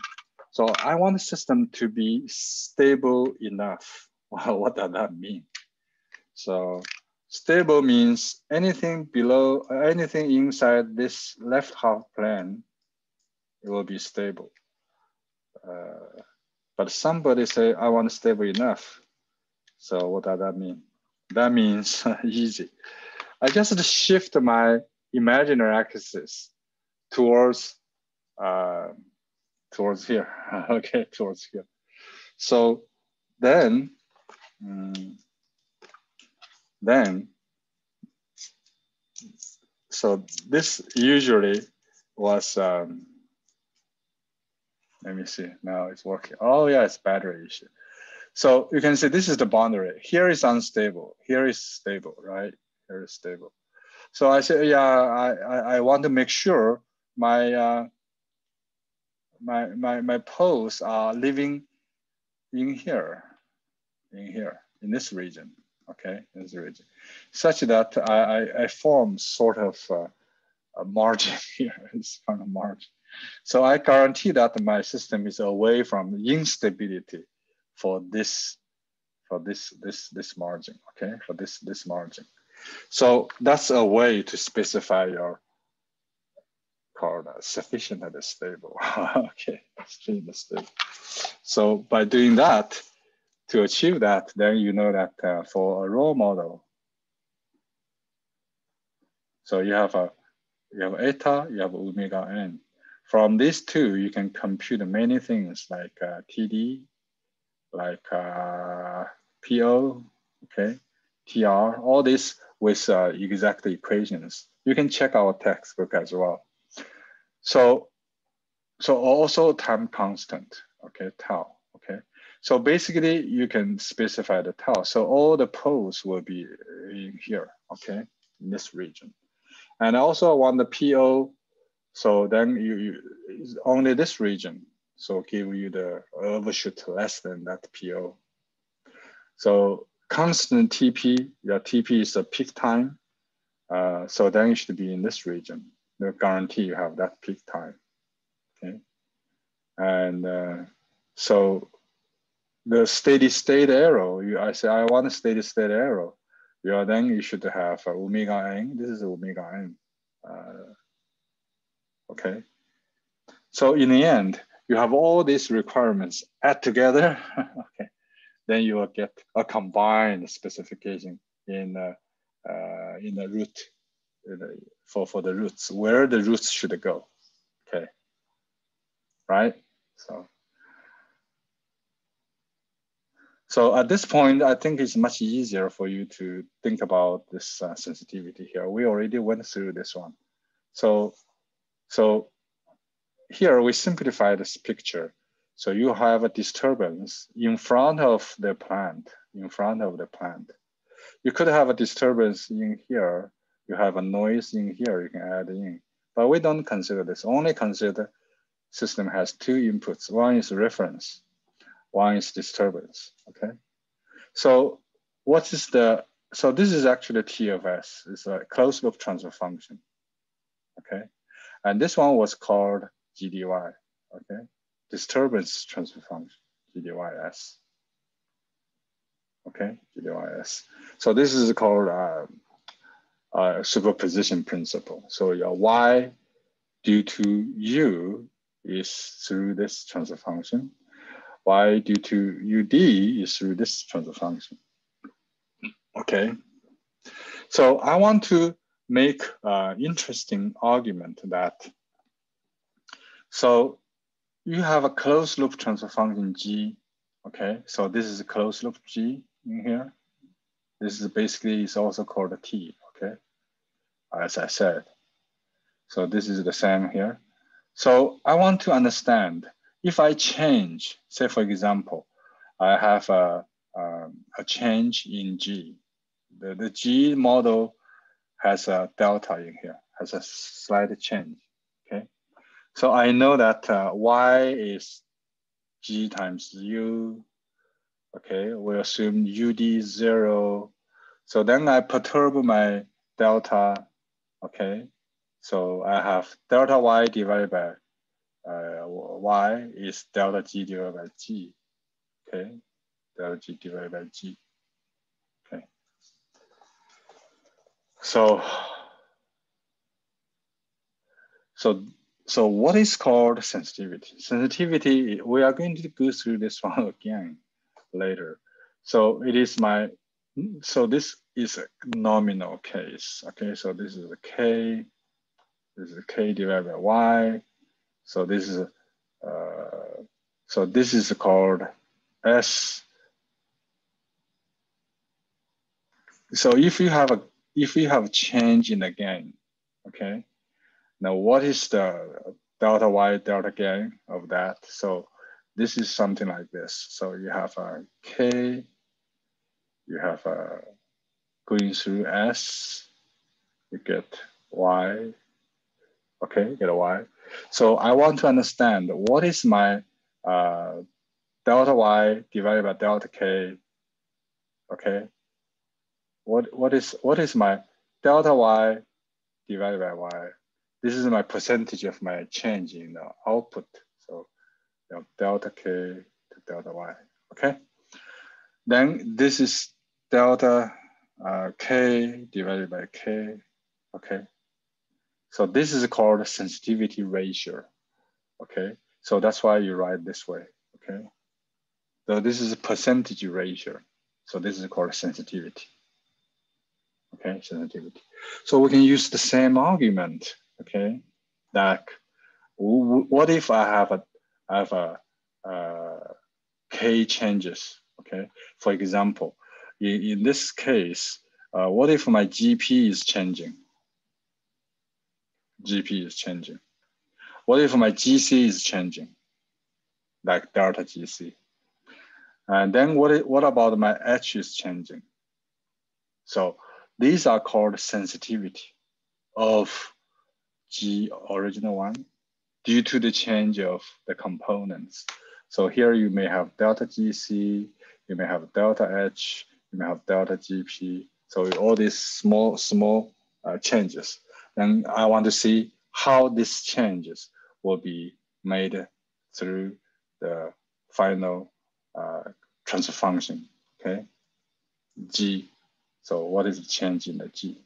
So I want the system to be stable enough. Well, what does that mean? So stable means anything below, anything inside this left half plane, it will be stable. But somebody say, I want stable enough. So what does that mean? That means easy. I just shift my imaginary axis towards here. Okay, towards here. So then so this usually was let me see, now it's working. Oh yeah, it's battery issue. So you can see this is the boundary. Here is unstable, here is stable, right? Here is stable. So I say, yeah, I want to make sure my my poles are living in here, in this region, okay, in this region, such that I form sort of a margin here, it's kind of margin. So I guarantee that my system is away from instability for this margin, okay, for this margin. So that's a way to specify your called sufficiently stable. Okay, extremely stable. So by doing that, to achieve that, then you know that for a rho model, so you have eta, you have omega n. From these two, you can compute many things like TD, like PO, okay, TR, all this with exact equations. You can check our textbook as well. So also time constant, okay, tau, okay. So basically you can specify the tau. So all the poles will be in here, okay, in this region. And also I want the PO, so then you only this region. So give you the overshoot less than that PO. So constant TP, your TP is the peak time. So then it should be in this region. The guarantee you have that peak time, okay? And so the steady state arrow, I say I want a steady state arrow. Then you should have omega n. This is omega n. Okay. So in the end, you have all these requirements add together. Okay. Then you will get a combined specification in the root for the roots, where the roots should go. Okay. Right. So at this point, I think it's much easier for you to think about this sensitivity here. We already went through this one. So here we simplify this picture. So you have a disturbance in front of the plant, You could have a disturbance in here. You have a noise in here, you can add in. But we don't consider this, only consider system has two inputs. One is reference, one is disturbance, okay? So so this is actually T of S, it's a closed loop transfer function, okay? And this one was called GDY, okay? Disturbance transfer function, GDYS, okay, GDYS. So this is called superposition principle. So your Y due to U is through this transfer function. Y due to UD is through this transfer function. Okay. So I want to make an interesting argument that, so you have a closed loop transfer function G. Okay. So this is a closed loop G in here. This is basically, it's also called a T. Okay. As I said. So this is the same here. So I want to understand if I change, say for example, I have a change in G. The G model has a delta in here, has a slight change, okay? So I know that Y is G times U, okay? We assume UD is 0. So then I perturb my delta, okay? So I have delta Y divided by Y is delta G divided by G, okay? Delta G divided by G, okay? So what is called sensitivity? Sensitivity, we are going to go through this one again later. So it is so this is a nominal case, okay? So this is a K, this is a K divided by Y. So this is called S. So if you have a change in the gain, okay? Now what is the delta Y delta gain of that? So this is something like this. So you have a K, you have a going through S, you get Y, okay, you get a Y. So I want to understand what is my delta Y divided by delta K, okay? What is my delta Y divided by Y? This is my percentage of my change in the output. So delta K to delta Y, okay? Then this is delta K divided by K, okay? So this is called sensitivity ratio, okay? So that's why you write this way, okay? So this is a percentage ratio. So this is called sensitivity, okay, sensitivity. So we can use the same argument, okay, that What if I have K changes, okay? For example, in this case, what if my GP is changing? GP is changing. What if my GC is changing? Like delta GC. And then what about my H is changing? So these are called sensitivity of G original one due to the change of the components. So here you may have delta GC, you may have delta H, you may have delta GP. So all these small changes. And I want to see how these changes will be made through the final transfer function, okay? G. So what is the change in the G?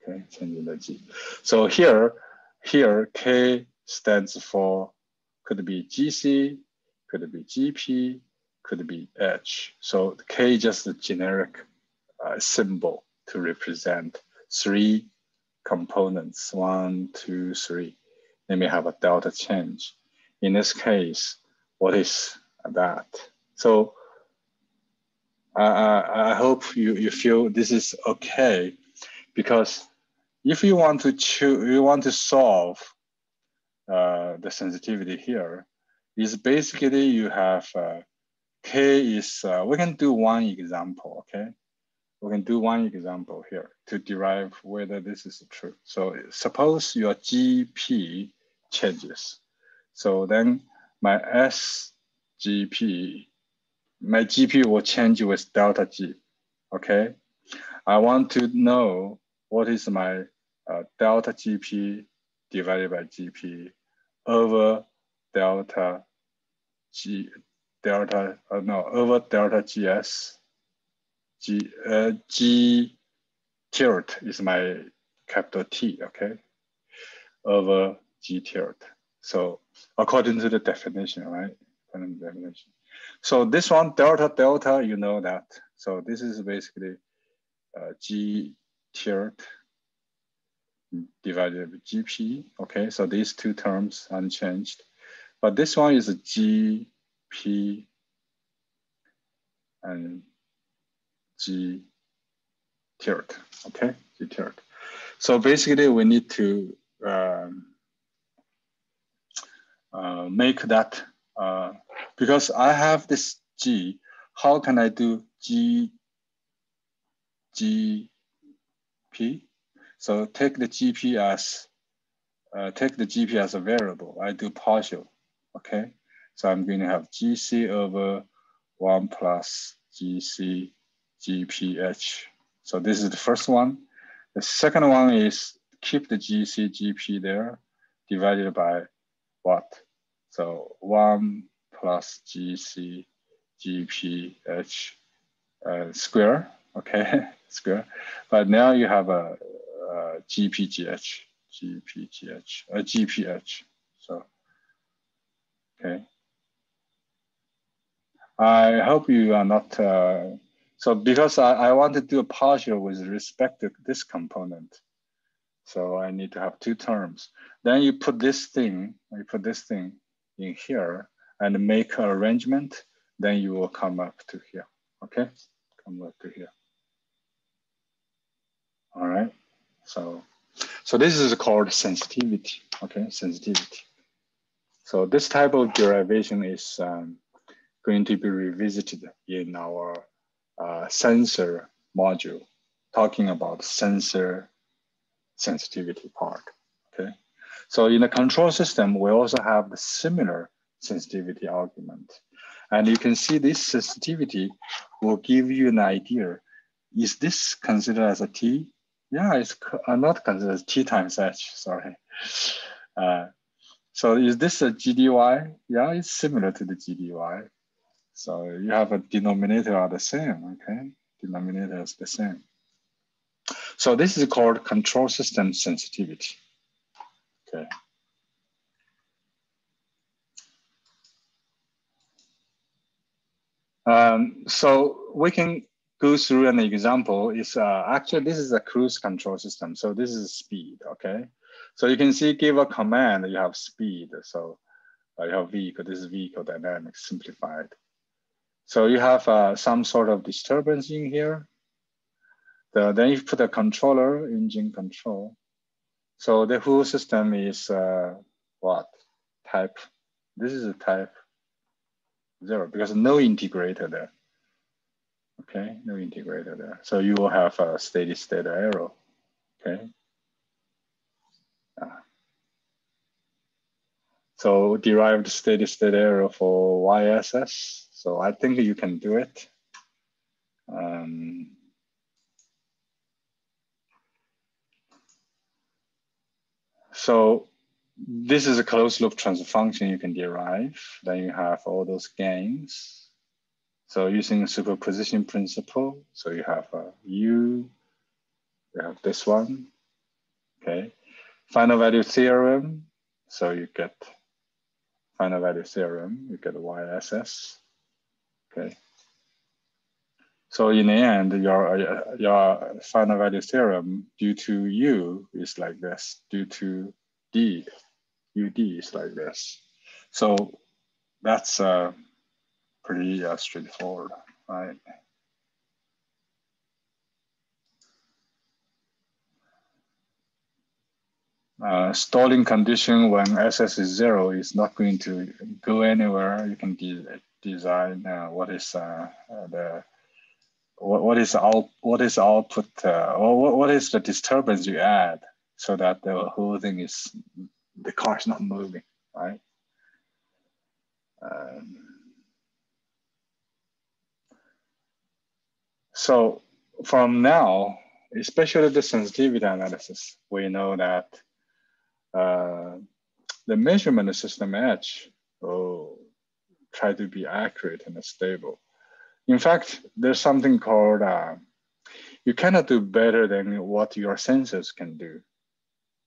Okay, change in the G. So here K stands for, could be GC, could be GP, could be H. So K is just a generic symbol to represent three components, 1, 2, 3. They may have a delta change. In this case, what is that? So I hope you feel this is okay, because if you want to solve the sensitivity here, is basically you have K is, we can do one example, okay? We can do one example here to derive whether this is true. So suppose your GP changes. So then my SGP, my GP will change with delta G, okay? I want to know what is my delta GP divided by GP over delta GS. G tilde is my capital T, okay, over G tilde. So according to the definition, right? According to the definition. So this one, delta, you know that. So this is basically G tilde divided by GP, okay? So these two terms unchanged. But this one is a GP and G tilde, okay? G tilde. So basically we need to make that, because I have this G, how can I do GP? So take the GP as a variable. I do partial, okay? So I'm going to have GC over 1 plus GC GPH. So this is the first one. The second one is keep the GC GP there, divided by what? So 1 plus GC GPH square, okay, square. But now you have a GPGH. So, okay. I hope you are not, so because I want to do a partial with respect to this component. So I need to have two terms. Then you put this thing in here and make an arrangement, then you will come up to here, okay? Come up to here. All right, so this is called sensitivity, okay, sensitivity. So this type of derivation is going to be revisited in our sensor module, talking about sensor sensitivity part, okay? So in the control system, we also have the similar sensitivity argument. And you can see this sensitivity will give you an idea. Is this considered as a T? Yeah, it's not considered as T times H, sorry. So is this a GDY? Yeah, it's similar to the GDY. So you have a denominator are the same, okay? Denominator is the same. So this is called control system sensitivity, okay? So we can go through an example. Is actually this is a cruise control system. So this is speed, okay? So you can see give a command, you have speed. So you have vehicle, this is vehicle dynamics simplified. So you have some sort of disturbance in here. Then you put a controller, engine control. So the whole system is what? Type, this is a type 0 because no integrator there. Okay, no integrator there. So you will have a steady state error, okay? So derived steady state error for YSS. So I think you can do it. So this is a closed loop transfer function you can derive. Then you have all those gains. So using superposition principle, so you have you have this one, okay? Final value theorem, so you get final value theorem, you get YSS, okay? So in the end, your final value theorem due to U is like this, due to D, UD is like this. So that's pretty straightforward, right? Stalling condition when SS is 0 is not going to go anywhere. You can design what is output or what is the disturbance you add so that the whole thing is, the car is not moving, right? So from now, especially the sensitivity analysis, we know that the measurement system edge try to be accurate and stable. In fact, there's something called, you cannot do better than what your sensors can do.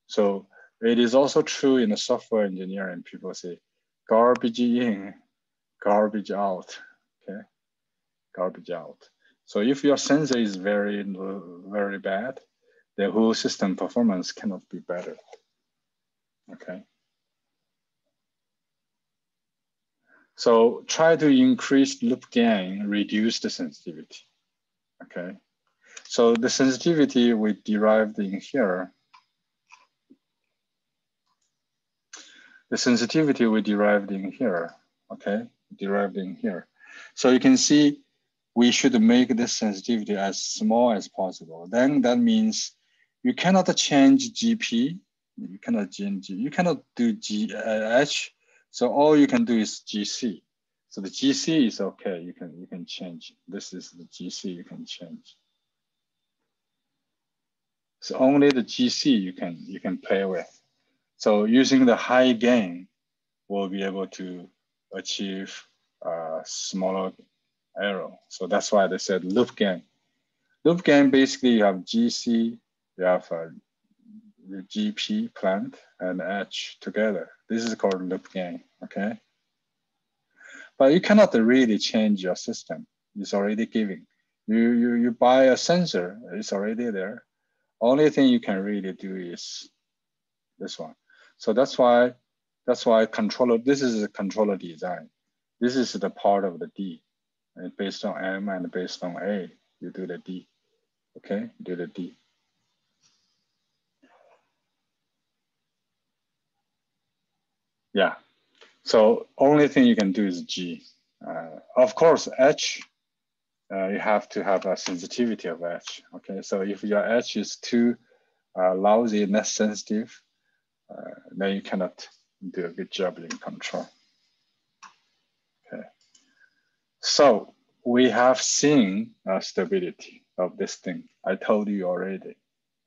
So it is also true in the software engineering, people say, garbage in, garbage out, okay? Garbage out. So if your sensor is very, very bad, the whole system performance cannot be better, okay? So try to increase loop gain, reduce the sensitivity, okay? So the sensitivity we derived in here, okay? Derived in here. So you can see we should make this sensitivity as small as possible. Then that means you cannot change GP, you cannot do H. So all you can do is GC. So the GC is okay, you can change. This is the GC you can change. So only the GC you can play with. So using the high gain, we'll be able to achieve a smaller error. So that's why they said loop gain. Loop gain, basically you have GC, you have the GP plant and H together. This is called loop gain, okay? But you cannot really change your system. It's already giving. You buy a sensor, it's already there. Only thing you can really do is this one. So that's why controller, this is a controller design. This is the part of the D. And based on M and based on A, you do the D, okay? Do the D. Yeah, so only thing you can do is G. Of course, H, you have to have a sensitivity of H, okay? So if your H is too lousy, less sensitive, then you cannot do a good job in control. Okay. So we have seen stability of this thing. I told you already,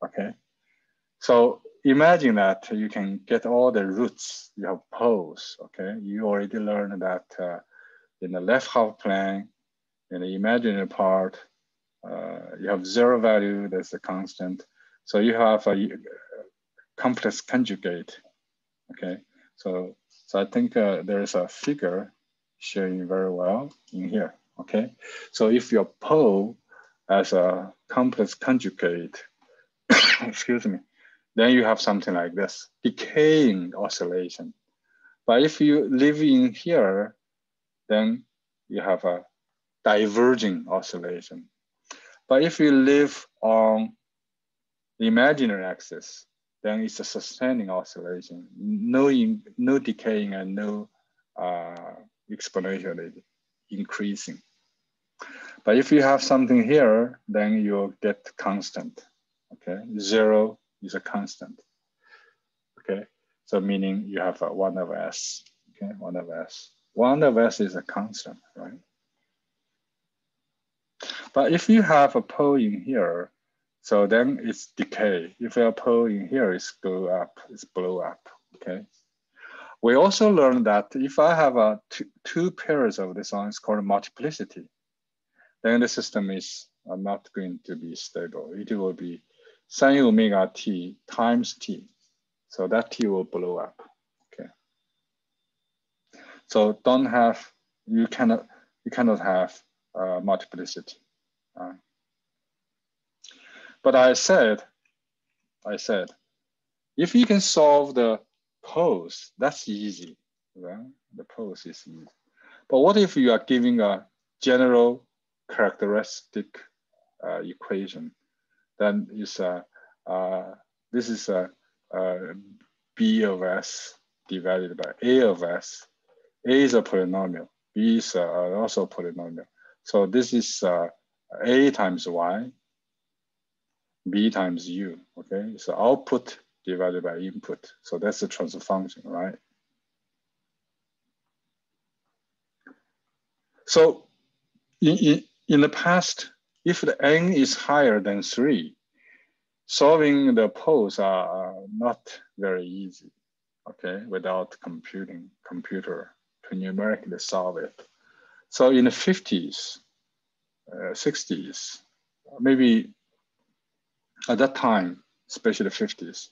okay? So imagine that you can get all the roots, you have poles, okay? You already learned that in the left half plane, in the imaginary part, you have 0 value, that's a constant. So you have a complex conjugate, okay? So I think there is a figure showing very well in here, okay? So if your pole as a complex conjugate, excuse me, then you have something like this, decaying oscillation. But if you live in here, then you have a diverging oscillation. But if you live on the imaginary axis, then it's a sustaining oscillation, no decaying and no exponentially increasing. But if you have something here, then you'll get constant, okay? 0 is a constant, okay? So meaning you have a 1 over S, okay? 1 over S. 1 over S is a constant, right? But if you have a pole in here, so then it's decay. If you have a pole in here, it's go up, it's blow up, okay? We also learned that if I have two pairs of this one, it's called multiplicity, then the system is not going to be stable. It will be sin omega t times t. So that t will blow up, okay? So don't have, you cannot have multiplicity. But I said, if you can solve the poles, that's easy, right? The poles is easy. But what if you are giving a general characteristic equation? Then is this is B of S divided by A of S. A is a polynomial. B is also a polynomial. So this is A times Y, B times U, okay? So output divided by input. So that's the transfer function, right? So in the past, if the n is higher than 3, solving the poles are not very easy, okay, without computer to numerically solve it. So in the 50s, 60s, maybe at that time, especially the 50s,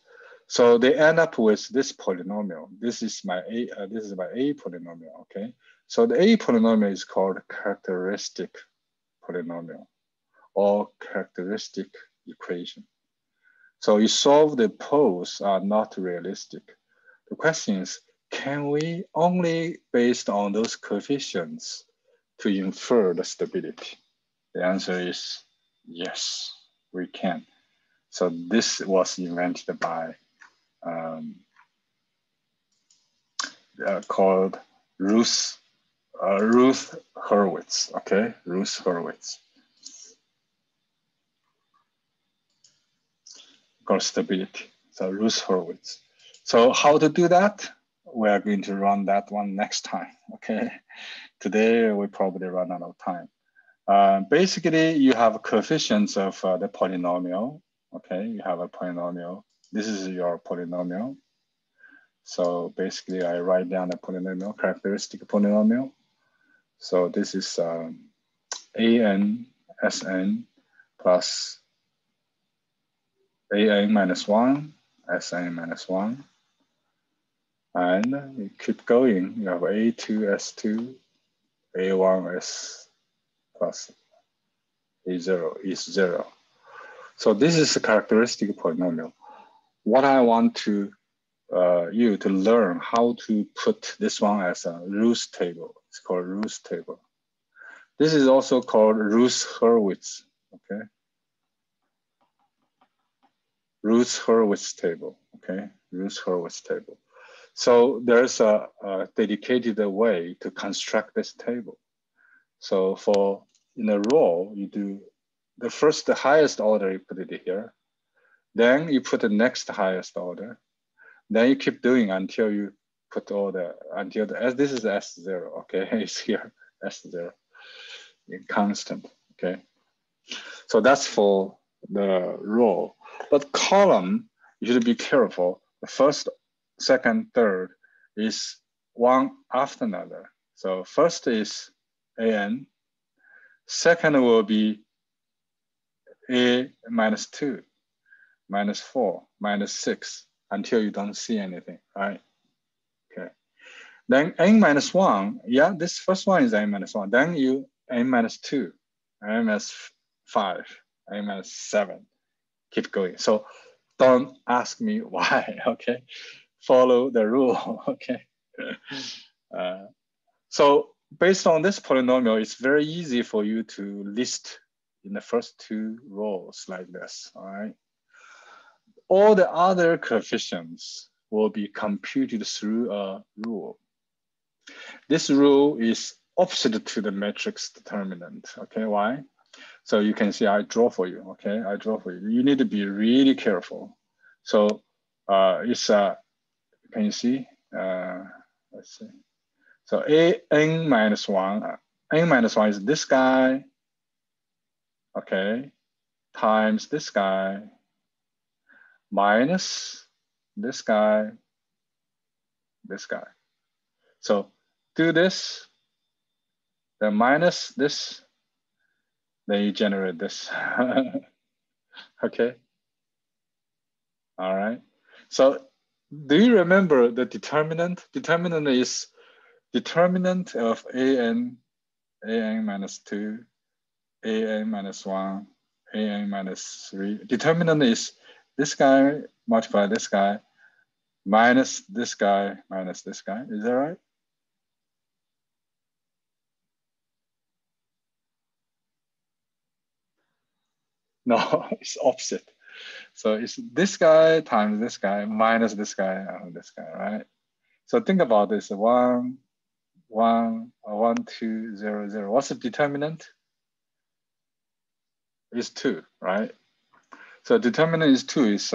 so they end up with this polynomial. This is my A polynomial, okay? So the A polynomial is called characteristic polynomial or characteristic equation. So you solve the poles are not realistic. The question is, can we only based on those coefficients to infer the stability? The answer is yes, we can. So this was invented by called Routh Hurwitz, okay? Routh Hurwitz. Called stability, so Routh Hurwitz. So how to do that? We are going to run that one next time, okay? Today, we probably run out of time. Basically, you have coefficients of the polynomial, okay? You have a polynomial. This is your polynomial. So basically, I write down a polynomial, characteristic polynomial. So this is an Sn plus an minus 1, Sn minus 1. And you keep going. You have a2, s2, a1, s plus a0 is 0. So this is a characteristic polynomial. What I want to you to learn how to put this one as a Routh table. It's called Routh table. This is also called Routh Hurwitz, okay? Routh Hurwitz table, okay? Routh Hurwitz table. So there's a dedicated way to construct this table. So for in a row, you do the highest order, you put it here. Then you put the next highest order. Then you keep doing until you put all this is S0, okay? It's here, S0 in constant, okay? So that's for the row. But column, you should be careful. The first, second, third is one after another. So first is an, second will be a minus 2, minus 4, minus 6, until you don't see anything, right? Okay. Then n minus 1, yeah, this first one is n minus 1. Then you n minus 2, n minus 5, n minus 7. Keep going. So don't ask me why, okay? Follow the rule, okay? So based on this polynomial, it's very easy for you to list in the first 2 rows like this, all right? All the other coefficients will be computed through a rule. This rule is opposite to the matrix determinant, okay? Why? So you can see I draw for you, okay? I draw for you. You need to be really careful. So it's, can you see? Let's see. So n minus 1 is this guy, okay, times this guy, minus this guy, this guy. So do this, then minus this, then you generate this, okay? All right, so do you remember the determinant? Determinant is determinant of an minus 2, an minus 1, an minus 3. Determinant is this guy multiply this guy minus this guy minus this guy. Is that right? No, it's opposite. So it's this guy times this guy minus this guy and this guy, right? So think about this: 1, 1, 1, 2, 0, 0. What's the determinant? Is 2, right? So determinant is 2 is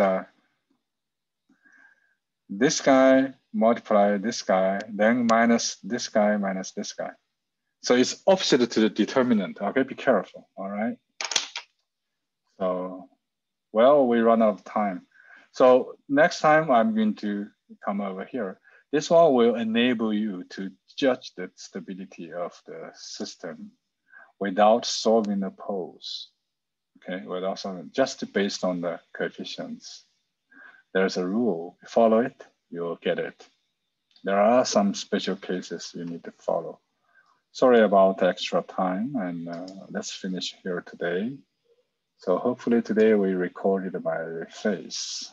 this guy multiply this guy, then minus this guy minus this guy. So it's opposite to the determinant. Okay, be careful. All right. So, well, we run out of time. So next time I'm going to come over here. This one will enable you to judge the stability of the system without solving the poles. Okay, without solving, just based on the coefficients. There's a rule. Follow it, you'll get it. There are some special cases you need to follow. Sorry about the extra time, and let's finish here today. So hopefully today we recorded my face.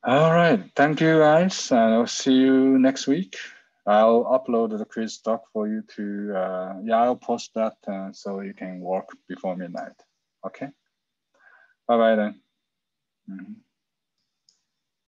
All right, thank you guys, and I'll see you next week. I'll upload the quiz doc for you to, yeah, I'll post that so you can work before midnight. Okay, bye-bye then.